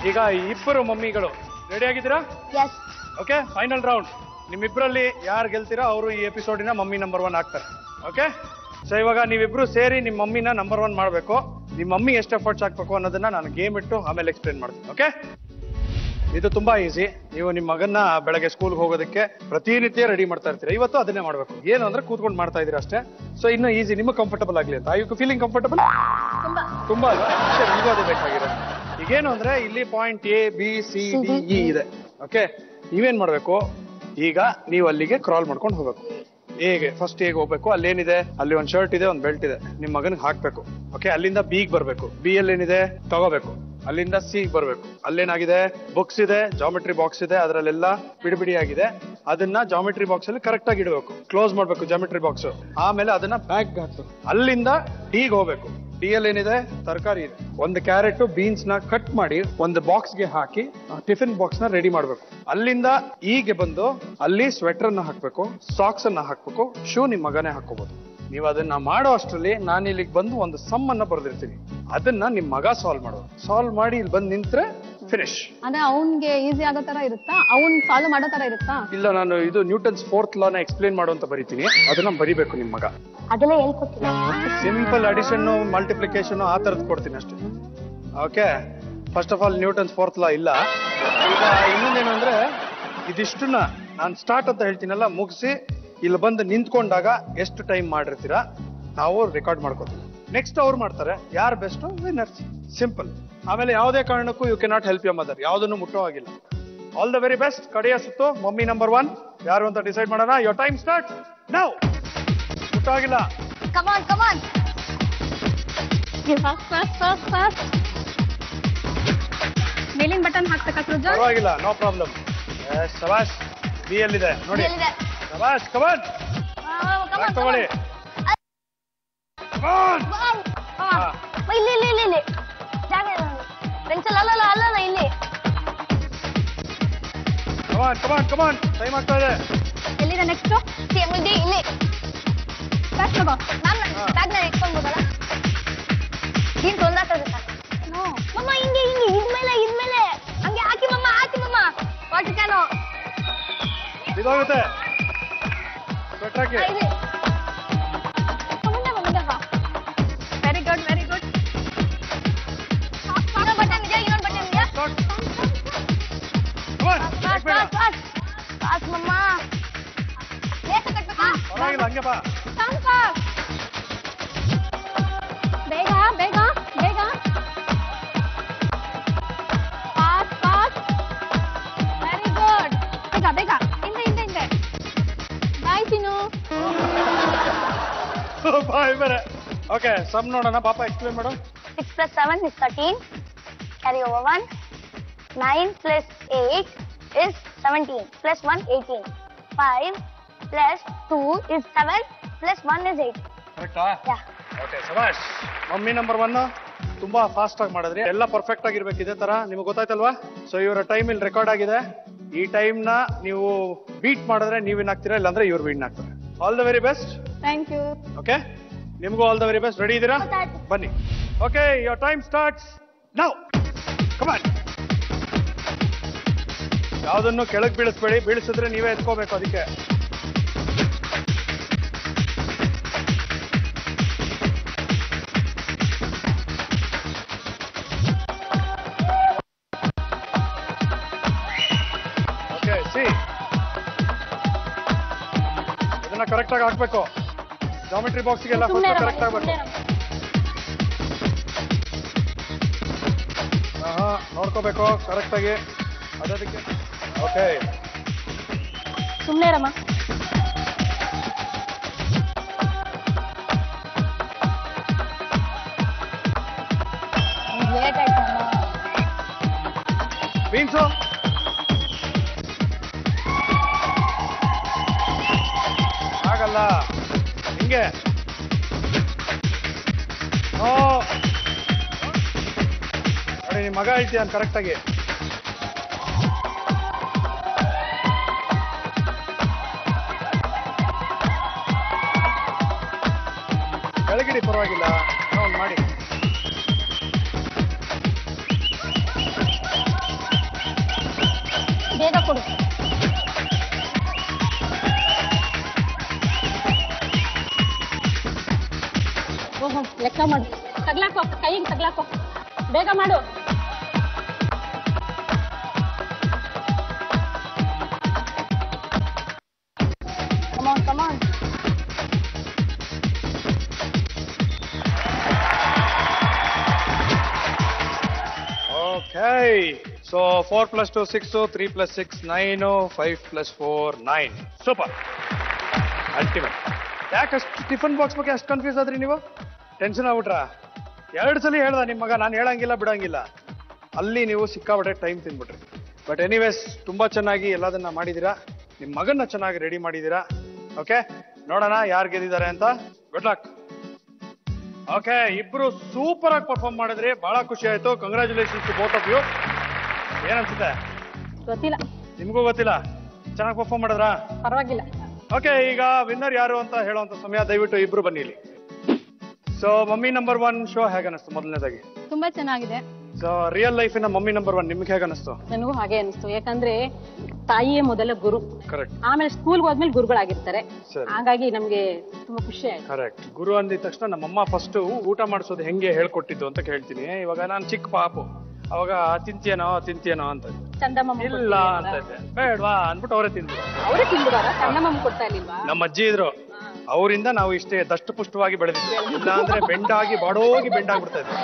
ಈಗ ಇಬ್ಬರು ಮಮ್ಮಿಗಳು ರೆಡಿ ಆಗಿದ್ದೀರಾ? Okay, final round. ನಿಮ್ಮಿಬ್ಬರಲ್ಲಿ ಯಾರು ಗೆಲ್ತೀರಾ ಅವರು ಈ ಎಪಿಸೋಡಿನ ಮಮ್ಮಿ ನಂಬರ್ 1 ಆಗ್ತಾರೆ. ಓಕೆ, ಸೊ ಇವಾಗ ನೀವಿಬ್ರು ಸೇರಿ ನಿಮ್ಮ ಮಮ್ಮಿನ ನಂಬರ್ 1 ಮಾಡಬೇಕು. ನಿಮ್ಮ ಮಮ್ಮಿ ಎಷ್ಟು ಎಫರ್ಟ್ಸ್ ಹಾಕ್ಬೇಕು ಅನ್ನೋದನ್ನ ನಾನು ಗೇಮ್ ಇಟ್ಟು ಆಮೇಲೆ ಎಕ್ಸ್ಪ್ಲೇನ್ ಮಾಡ್ತೀನಿ. ಓಕೆ, ಇದು ತುಂಬಾ ಈಸಿ. ನೀವು ನಿಮ್ಮ ಮಗನ್ನ ಬೆಳಗ್ಗೆ ಸ್ಕೂಲ್ಗೆ ಹೋಗೋದಕ್ಕೆ ಪ್ರತಿನಿತ್ಯ ರೆಡಿ ಮಾಡ್ತಾ ಇರ್ತೀರಾ. ಇವತ್ತು ಅದನ್ನೇ ಮಾಡಬೇಕು. ಏನು ಅಂದ್ರೆ ಕೂತ್ಕೊಂಡು ಮಾಡ್ತಾ ಇದೀರಾ ಅಷ್ಟೇ. ಸೊ ಇನ್ನು ಈಸಿ, ನಿಮಗೆ ಕಂಫರ್ಟಬಲ್ ಆಗಲಿ ಅಂತ. You feeling comfortable? ತುಂಬಾ ಅಲ್ವಾ? ನಿಮಗೂ ಅದು ಬೇಕಾಗಿರೋದು. ಈಗೇನು ಅಂದ್ರೆ ಇಲ್ಲಿ point A B C D E ಇದೆ. ಓಕೆ, ನೀವೇನ್ ಮಾಡ್ಬೇಕು, ಈಗ ನೀವು ಅಲ್ಲಿಗೆ ಕ್ರಾಲ್ ಮಾಡ್ಕೊಂಡು ಹೋಗ್ಬೇಕು. ಹೇಗೆ ಫಸ್ಟ್ ಹೇಗೆ ಹೋಗ್ಬೇಕು, ಅಲ್ಲೇನಿದೆ, ಅಲ್ಲಿ ಒಂದು ಶರ್ಟ್ ಇದೆ, ಒಂದು ಬೆಲ್ಟ್ ಇದೆ, ನಿಮ್ ಮಗನಿಗೆ ಹಾಕ್ಬೇಕು. ಓಕೆ, ಅಲ್ಲಿಂದ ಬಿಗ್ ಬರ್ಬೇಕು, ಬಿ ಅಲ್ಲಿ ಏನಿದೆ ತಗೋಬೇಕು, ಅಲ್ಲಿಂದ ಸಿ ಬರ್ಬೇಕು. ಅಲ್ಲೇನಾಗಿದೆ, ಬುಕ್ಸ್ ಇದೆ, ಜಾಮೆಟ್ರಿ ಬಾಕ್ಸ್ ಇದೆ, ಅದರಲ್ಲೆಲ್ಲ ಬಿಡಿ ಆಗಿದೆ. ಅದನ್ನ ಜಾಮೆಟ್ರಿ ಬಾಕ್ಸ್ ಅಲ್ಲಿ ಕರೆಕ್ಟ್ ಆಗಿ ಇಡಬೇಕು, ಕ್ಲೋಸ್ ಮಾಡ್ಬೇಕು ಜಾಮೆಟ್ರಿ ಬಾಕ್ಸ್. ಆಮೇಲೆ ಅದನ್ನ ಬ್ಯಾಗ್ ಹಾಕ್ಬೇಕು. ಅಲ್ಲಿಂದ ಡಿಗೆ ಹೋಗ್ಬೇಕು. ಡಿ ಅಲ್ಲಿ ಏನಿದೆ, ತರಕಾರಿ ಇದೆ, ಒಂದು ಕ್ಯಾರೆಟ್ ಬೀನ್ಸ್ ನ ಕಟ್ ಮಾಡಿ ಒಂದು ಬಾಕ್ಸ್ ಗೆ ಹಾಕಿ ಟಿಫಿನ್ ಬಾಕ್ಸ್ ನ ರೆಡಿ ಮಾಡ್ಬೇಕು. ಅಲ್ಲಿಂದ ಈಗೆ ಬಂದು ಅಲ್ಲಿ ಸ್ವೆಟರ್ ಅನ್ನ ಹಾಕ್ಬೇಕು, ಸಾಕ್ಸ್ ಅನ್ನ ಹಾಕ್ಬೇಕು, ಶೂ ನಿಮ್ ಮಗನೇ ಹಾಕೋಬಹುದು. ನೀವು ಅದನ್ನ ಮಾಡೋ ಅಷ್ಟರಲ್ಲಿ ನಾನು ಇಲ್ಲಿಗೆ ಬಂದು ಒಂದು ಸಮ್ ಅನ್ನ ಬರ್ದಿರ್ತೀನಿ. ಅದನ್ನ ನಿಮ್ ಮಗ ಸಾಲ್ವ್ ಮಾಡಿ ಇಲ್ಲಿ ಬಂದು ನಿಂತ್ರೆ ಫಿನಿಶ್. ಅಂದ್ರೆ ಅವ್ನ್ಗೆ ಈಸಿ ಆಗೋ ತರ ಇರುತ್ತಾ, ಅವ್ನ್ ಸಾಲ್ವ್ ಮಾಡೋ ತರ ಇರುತ್ತಾ? ಇಲ್ಲ, ನಾನು ಇದು ನ್ಯೂಟನ್ಸ್ 4th ಲಾ ನ ಎಕ್ಸ್ಪ್ಲೇನ್ ಮಾಡುವಂತ ಬರೀತೀನಿ, ಅದನ್ನ ಬರಿಬೇಕು ನಿಮ್ ಮಗ. ಅದೆಲ್ಲ ಹೇಳ್ಕೊಟ್ಟಿಲ್ಲ. ಸಿಂಪಲ್ ಅಡಿಷನ್ ಮಲ್ಟಿಪ್ಲಿಕೇಶನ್ ಆ ತರದ್ ಕೊಡ್ತೀನಿ ಅಷ್ಟೇ. Okay, first of all Newton's 4th ಲಾ ಇಲ್ಲ. ಈಗ ಇನ್ನೊಂದೇನು ಅಂದ್ರೆ, ಇದಿಷ್ಟನ್ನ ನಾನು ಸ್ಟಾರ್ಟ್ ಅಂತ ಹೇಳ್ತೀನಲ್ಲ, ಮುಗಿಸಿ ಇಲ್ಲಿ ಬಂದು ನಿಂತ್ಕೊಂಡಾಗ ಎಷ್ಟು ಟೈಮ್ ಮಾಡಿರ್ತೀರಾ ನಾವು ರೆಕಾರ್ಡ್ ಮಾಡ್ಕೋತೀವಿ. ನೆಕ್ಸ್ಟ್ ಅವ್ರು ಮಾಡ್ತಾರೆ, ಯಾರು ಬೆಸ್ಟ್ ವಿನ್ನರ್ಸ್. ಸಿಂಪಲ್. ಆಮೇಲೆ ಯಾವುದೇ ಕಾರಣಕ್ಕೂ you cannot help your mother, ಯಾವುದನ್ನು ಮುಟ್ಟೋ ಆಗಿಲ್ಲ. All the very best. ಕಡೆಯ ಸುತ್ತು ಮಮ್ಮಿ ನಂಬರ್ 1 ಯಾರು ಅಂತ ಡಿಸೈಡ್ ಮಾಡೋಣ. Your time start now. ಮುಟ್ಟೋ ಆಗಿಲ್ಲ. Come on fast. ಮೇಲಿನ ಬಟನ್ ಹಾಕ್ಬೇಕಾ ಸೃಜಾ? ಪರವಾಗಿಲ್ಲ, ನೋ ಪ್ರಾಬ್ಲಮ್. ಶಬಾಷ್. ಬಿ ಎಲ್ಲಿದೆ ನೋಡಿ. ಶಬಾಷ್, ಕಮಾನ್ ತಗೊಳ್ಳಿ. ಇಲ್ಲಿ ಜಾಗ ಬೆಂಚಲ್ಲಿ ಅಲ್ಲ ಇಲ್ಲಿ. ಕಮಾನ್ ಟೈಮ್ ಆಗ್ತಾ ಇದೆ. ಎಲ್ಲಿದೆ ನೆಕ್ಸ್ಟ್? ಇಲ್ಲಿ ಬ್ಯಾಗ್ ತಗೋ. ನಾನು ಬ್ಯಾಗ್ನ ಇಟ್ಕೊಂಡ್ಬೋದಲ್ಲ? ನೀನ್ ತೊಂದಾಗ್ತದೆ ಮಮ್ಮ. ಹಿಂಗೆ ಇದ್ಮೇಲೆ ಹಂಗೆ ಹಾಕಿ ಮಮ್ಮ ವಾಟರ್ ಕ್ಯಾನು ಇದಾಗುತ್ತೆ. ಸ್ವೆಟರ್ ಹಾಕಿ. Very good. ಇನ್ನೊಂದು ಬಟನ್ ಇದೆಯಾ? ಫಾಸ್ಟ್ ಮಮ್ಮ. ಲೇಸ ಕಟ್ಬೇಕಾ? ಪರವಾಗಿಲ್ಲ, ಹಂಗೆ ಬಾ. ಬೇಗ ಫಾಸ್ಟ್. Very good. ಬೇಗ ಹಿಂದೆ. ಬಾಯ್ ಚಿನ್ನು. ಬಾಯ್ ಬೇರೆ. ಓಕೆ, ಸಮ್ ನೋಡೋಣ. ಪಾಪ ಎಕ್ಸ್ಪ್ಲೇನ್ ಮಾಡು. 6 + 7 is 13. Carry over 1. 9 + 8 is 17. + 1 18. 5 + 2 is 7. + 1 is 8. ಕರೆಕ್ಟಾ? Yeah. ಓಕೆ, ಶಬಾಷ್. ಮಮ್ಮಿ ನಂಬರ್ 1 ತುಂಬಾ ಫಾಸ್ಟ್ ಆಗಿ ಮಾಡಿದ್ರಿ. ಎಲ್ಲ ಪರ್ಫೆಕ್ಟ್ ಆಗಿರ್ಬೇಕು ಇದೇ ತರ. ನಿಮ್ಗೆ ಗೊತ್ತಾಯ್ತಲ್ವಾ? ಸೊ ಇವರ ಟೈಮ್ ಇಲ್ಲಿ ರೆಕಾರ್ಡ್ ಆಗಿದೆ. ಈ ಟೈಮ್ ನ ನೀವು ಬೀಟ್ ಮಾಡಿದ್ರೆ ನೀವು ವಿನ್ ಆಗ್ತೀರಾ, ಇಲ್ಲಾಂದ್ರೆ ಇವ್ರು ವಿನ್ ಆಗ್ತಾರೆ. All the very best. Thank you. Okay, ನಿಮಗೂ all the very best. Ready ಇದ್ದೀರಾ? ಬನ್ನಿ. Okay, your time starts now. Come on. ಯಾವುದನ್ನು ಕೆಳಗೆ ಬೀಳಿಸ್ಬೇಡಿ, ಬೀಳಿಸಿದ್ರೆ ನೀವೇ ಎತ್ಕೋಬೇಕು. ಅದಕ್ಕೆ ಓಕೆ, ಸಿ ಇದನ್ನ ಕರೆಕ್ಟ್ ಆಗಿ ಹಾಕ್ಬೇಕು. ಜಾಮೆಟ್ರಿ ಬಾಕ್ಸ್ಗೆಲ್ಲ ಕರೆಕ್ಟ್ ಆಗ್ಬೇಕು. ನೋಡ್ಕೋಬೇಕು ಕರೆಕ್ಟ್ ಆಗಿ ಅದಕ್ಕೆ. ಓಕೆ, ಸುಮ್ಮನೆ ರಮ್ಮ. ಲೇಟ್ ಆಯ್ತು ಬೀನ್ಸು ಆಗಲ್ಲ ಹಿಂಗೆ. ನೋಡಿ, ನಿಮ್ಮ ಮಗ ಹೇಳ್ತೀಯ ಕರೆಕ್ಟ್ ಆಗಿ. ಮಾಡಿ ಪರವಾಗಿಲ್ಲ, ಒಂದು ಮಾಡಿ. ಬೇಗ ಕೊಡು. ಓಹೋ, ಲೆಕ್ಕ ಮಾಡು. ತಗ್ಲಾಕೋ, ಕೈಗೆ ತಗ್ಲಾಕೋ, ಬೇಗ ಮಾಡು. Come on. Okay. So 4 plus 2 6, 3 plus 6 9, 5 plus 4 9. Super. Ultimate. ಯಾಕಷ್ಟು tiffin box ಬಗ್ಗೆ ಅಷ್ಟು ಕನ್ಫ್ಯೂಸ್ ಆದ್ರಿ ನೀವು? ಟೆನ್ಷನ್ ಆಗ್ಬಿಟ್ರಾ? 2 ಸಲ ಹೇಳ್ದ ನಿಮ್ಮ ಮಗ, ನಾನು ಹೇಳಂಗಿಲ್ಲ ಬಿಡಂಗಿಲ್ಲ. ಅಲ್ಲಿ ನೀವು ಸಿಕ್ಕಾಬಿಟ್ಟೆ ಟೈಮ್ ತಿಂದ್ಬಿಟ್ರಿ. ಬಟ್ ಎನಿವೇಸ್ ತುಂಬಾ ಚೆನ್ನಾಗಿ ಎಲ್ಲದನ್ನ ಮಾಡಿದೀರಾ. ನಿಮ್ಮ ಮಗನ್ನ ಚೆನ್ನಾಗಿ ರೆಡಿ ಮಾಡಿದೀರಾ. ಓಕೆ, ನೋಡೋಣ ಯಾರು ಗೆದ್ದಿದ್ದಾರೆ ಅಂತ. Good luck. ಓಕೆ, ಇಬ್ರು ಸೂಪರ್ ಆಗಿ ಪರ್ಫಾರ್ಮ್ ಮಾಡಿದ್ರಿ, ಬಹಳ ಖುಷಿ ಆಯ್ತು. Congratulations to both of you. ಏನನ್ಸುತ್ತೆ? ಗೊತ್ತಿಲ್ಲ. ನಿಮ್ಗೂ ಗೊತ್ತಿಲ್ಲ? ಚೆನ್ನಾಗಿ ಪರ್ಫಾರ್ಮ್ ಮಾಡಿದ್ರಾ? ಪರವಾಗಿಲ್ಲ. ಓಕೆ, ಈಗ ವಿನ್ನರ್ ಯಾರು ಅಂತ ಹೇಳುವಂತ ಸಮಯ. ದಯವಿಟ್ಟು ಇಬ್ರು ಬನ್ನಿ ಇಲ್ಲಿ. ಸೊ ಮಮ್ಮಿ ನಂಬರ್ 1 ಶೋ ಹೇಗೆ ಅನಿಸ್ತು ಮೊದಲನೇದಾಗಿ? ತುಂಬಾ ಚೆನ್ನಾಗಿದೆ. ಸೊ ರಿಯಲ್ ಲೈಫಿನ ಮಮ್ಮಿ ನಂಬರ್ 1 ನಿಮ್ಗೆ ಹೇಗೆ ಅನಿಸ್ತು? ನನಗೂ ಹಾಗೆ ಅನಿಸ್ತು. ಯಾಕಂದ್ರೆ ತಾಯಿಯೇ ಮೊದಲ ಗುರು, ಕರೆಕ್ಟ್. ಆಮೇಲೆ ಸ್ಕೂಲ್ಗೆ ಹೋದ್ಮೇಲೆ ಗುರುಗಳಾಗಿರ್ತಾರೆ. ಸರಿ. ಹಾಗಾಗಿ ನಮ್ಗೆ ತುಂಬಾ ಖುಷಿ ಆಯ್ತು. ಕರೆಕ್ಟ್. ಗುರು ಅಂದಿದ ತಕ್ಷಣ ನಮ್ಮಮ್ಮ ಫಸ್ಟ್ ಊಟ ಮಾಡಿಸೋದು ಹೆಂಗೆ ಹೇಳ್ಕೊಟ್ಟಿದ್ದು ಅಂತ ಹೇಳ್ತೀನಿ. ಇವಾಗ ನಾನು ಚಿಕ್ಕ ಪಾಪು, ಅವಾಗ ತಿಂತೀಯನೋ ಅಂತ. ಚಂದಮ್ಮ ಇಲ್ಲ ಅಂತ ಇದ್ದೆ, ಬೇಡವಾ ಅಂದ್ಬಿಟ್ಟು ಅವರೇ ತಿಂದ್ರು. ಅವರೇ ತಿಂದುವಾರ ಚಂದಮ್ಮ ಕೊಡ್ತಾ ಇರ್ಲಿಲ್ವಾ? ನಮ್ಮ ಅಜ್ಜಿ ಇದ್ರು, ಅವರಿಂದ ನಾವು ಇಷ್ಟೇ ದಷ್ಟಪುಷ್ಟವಾಗಿ ಬೆಳೆದಿದ್ವಿ. ಇಲ್ಲ ಅಂದ್ರೆ ಬೆಂಡಾಗಿ ಬಾಡೋಗಿ ಬೆಂಡಾಗ್ಬಿಡ್ತಾ ಇದ್ವಿ.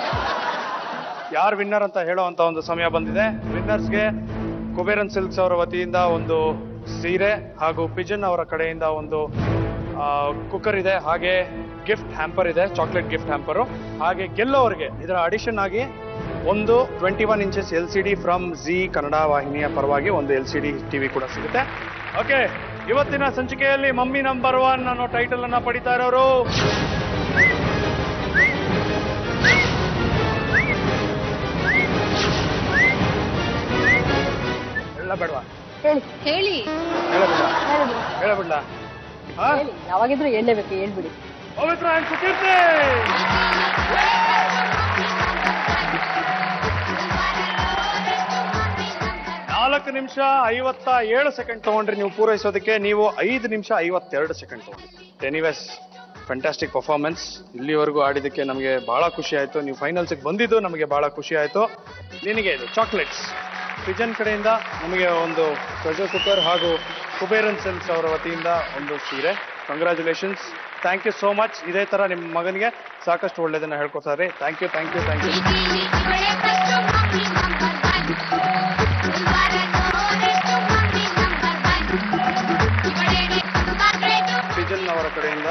ಯಾರು ವಿನ್ನರ್ ಅಂತ ಹೇಳೋ ಅಂತ ಒಂದು ಸಮಯ ಬಂದಿದೆ. ವಿನ್ನರ್ಸ್ಗೆ ಕುಬೇರನ್ ಸಿಲ್ಕ್ಸ್ ಅವರ ವತಿಯಿಂದ ಒಂದು ಸೀರೆ ಹಾಗೂ ಪಿಜನ್ ಅವರ ಕಡೆಯಿಂದ ಒಂದು ಕುಕ್ಕರ್ ಇದೆ, ಹಾಗೆ ಗಿಫ್ಟ್ ಹ್ಯಾಂಪರ್ ಇದೆ, ಚಾಕ್ಲೇಟ್ ಗಿಫ್ಟ್ ಹ್ಯಾಂಪರು. ಹಾಗೆ ಗೆಲ್ಲೋರಿಗೆ ಇದರ ಅಡಿಷನ್ ಆಗಿ ಒಂದು 21 inches LCD from G Kannada ವಾಹಿನಿಯ ಪರವಾಗಿ ಒಂದು LCD ಟಿವಿ ಕೂಡ ಸಿಗುತ್ತೆ. ಓಕೆ, ಇವತ್ತಿನ ಸಂಚಿಕೆಯಲ್ಲಿ ಮಮ್ಮಿ ನಂಬರ್ 1 ಅನ್ನೋ ಟೈಟಲ್ ಅನ್ನ ಪಡಿತಾ ಇರೋರು ಬೇಡವಾ? ಹೇಳಿ. ಹೇಳಬಿಡ್ಲಾ? ಯಾವಾಗಿದ್ರು ಹೇಳಲೇಬೇಕು, ಹೇಳ್ಬಿಡಿ. ಪವಿತ್ರ ಅಂಡ್ ಸುಕೀರ್ತಿ. 4 ನಿಮಿಷ 57 ಸೆಕೆಂಡ್ ತಗೊಂಡ್ರಿ ನೀವು ಪೂರೈಸೋದಕ್ಕೆ. ನೀವು 5 ನಿಮಿಷ 52 ಸೆಕೆಂಡ್ ತಗೊಂಡ್ರಿ. Anyways fantastic performance. ಇಲ್ಲಿವರೆಗೂ ಆಡಿದ್ದಕ್ಕೆ ನಮಗೆ ಬಹಳ ಖುಷಿ ಆಯ್ತು. ನೀವು ಫೈನಲ್ಸ್ಗೆ ಬಂದಿದ್ದು ನಮಗೆ ಬಹಳ ಖುಷಿ ಆಯ್ತು. ನಿನಗೆ ಇದು ಚಾಕ್ಲೇಟ್ಸ್ ಪಿಜನ್ ಕಡೆಯಿಂದ ನಮಗೆ ಒಂದು ಪ್ರೆಷರ್ ಕುಕ್ಕರ್ ಹಾಗೂ ಕುಬೇರನ್ ಸಿಲ್ಕ್ಸ್ ಅವರ ವತಿಯಿಂದ ಒಂದು ಸೀರೆ. Congratulations. Thank you so much. ಇದೇ ತರ ನಿಮ್ಮ ಮಗನಿಗೆ ಸಾಕಷ್ಟು ಒಳ್ಳೆಯದನ್ನ ಹೇಳ್ಕೊಡ್ತಾರೆ. Thank you. ಪಿಜನ್ ಅವರ ಕಡೆಯಿಂದ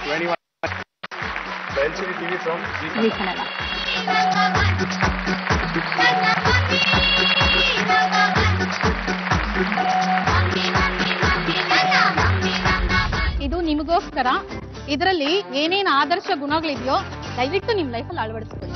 21 LCD TV from G Kannada. ಇದು ನಿಮಗೋಸ್ಕರ. ಇದರಲ್ಲಿ ಏನೇನು ಆದರ್ಶ ಗುಣಗಳಿದೆಯೋ ದಯವಿಟ್ಟು ನಿಮ್ ಲೈಫಲ್ಲಿ ಅಳವಡಿಸ್ಕೊಳ್ಳಿ.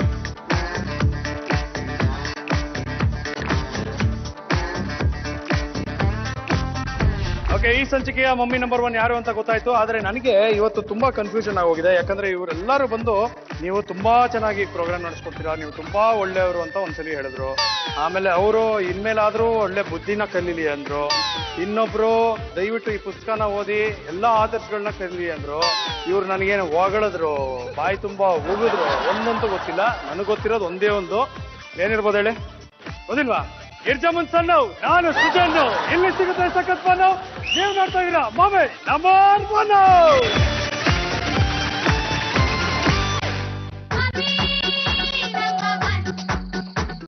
ಓಕೆ, ಈ ಸಂಚಿಕೆಯ ಮಮ್ಮಿ ನಂಬರ್ 1 ಯಾರು ಅಂತ ಗೊತ್ತಾಯ್ತು. ಆದ್ರೆ ನನಗೆ ಇವತ್ತು ತುಂಬಾ ಕನ್ಫ್ಯೂಷನ್ ಆಗೋಗಿದೆ. ಯಾಕಂದ್ರೆ ಇವರೆಲ್ಲರೂ ಬಂದು ನೀವು ತುಂಬಾ ಚೆನ್ನಾಗಿ ಪ್ರೋಗ್ರಾಮ್ ನಡೆಸ್ಕೊಡ್ತೀರಾ, ನೀವು ತುಂಬಾ ಒಳ್ಳೆಯವರು ಅಂತ ಒಂದ್ಸಲಿ ಹೇಳಿದ್ರು. ಆಮೇಲೆ ಅವರು ಇನ್ಮೇಲಾದ್ರೂ ಒಳ್ಳೆ ಬುದ್ಧಿನ ಕಲೀಲಿ ಅಂದ್ರು. ಇನ್ನೊಬ್ರು ದಯವಿಟ್ಟು ಈ ಪುಸ್ತಕನ ಓದಿ ಎಲ್ಲಾ ಆದರ್ಶಗಳನ್ನ ಕಲೀಲಿ ಅಂದ್ರು. ಇವ್ರು ನನಗೇನು ಹೊಗಳಿದ್ರು, ಬಾಯಿ ತುಂಬಾ ಹೋಗಿದ್ರು. ಒಂದಂತೂ ಗೊತ್ತಿಲ್ಲ, ನನಗೆ ಗೊತ್ತಿರೋದು ಒಂದೇ ಒಂದು. ಏನಿರ್ಬೋದು ಹೇಳಿ? ಗೊತ್ತಿಲ್ವಾ? ಗಿರ್ಜಾಮನ್ ಸಣ್ಣ, ನಾನು ಸುಜನ್. ಇಲ್ಲಿ ಸಿಗುತ್ತೆ ಸಖತ್ ಬನ್ನು. ನೀವು ನೋಡ್ತಾ ಇದೀರಾ ಮಮ್ಮಿ ನಂಬರ್ 1.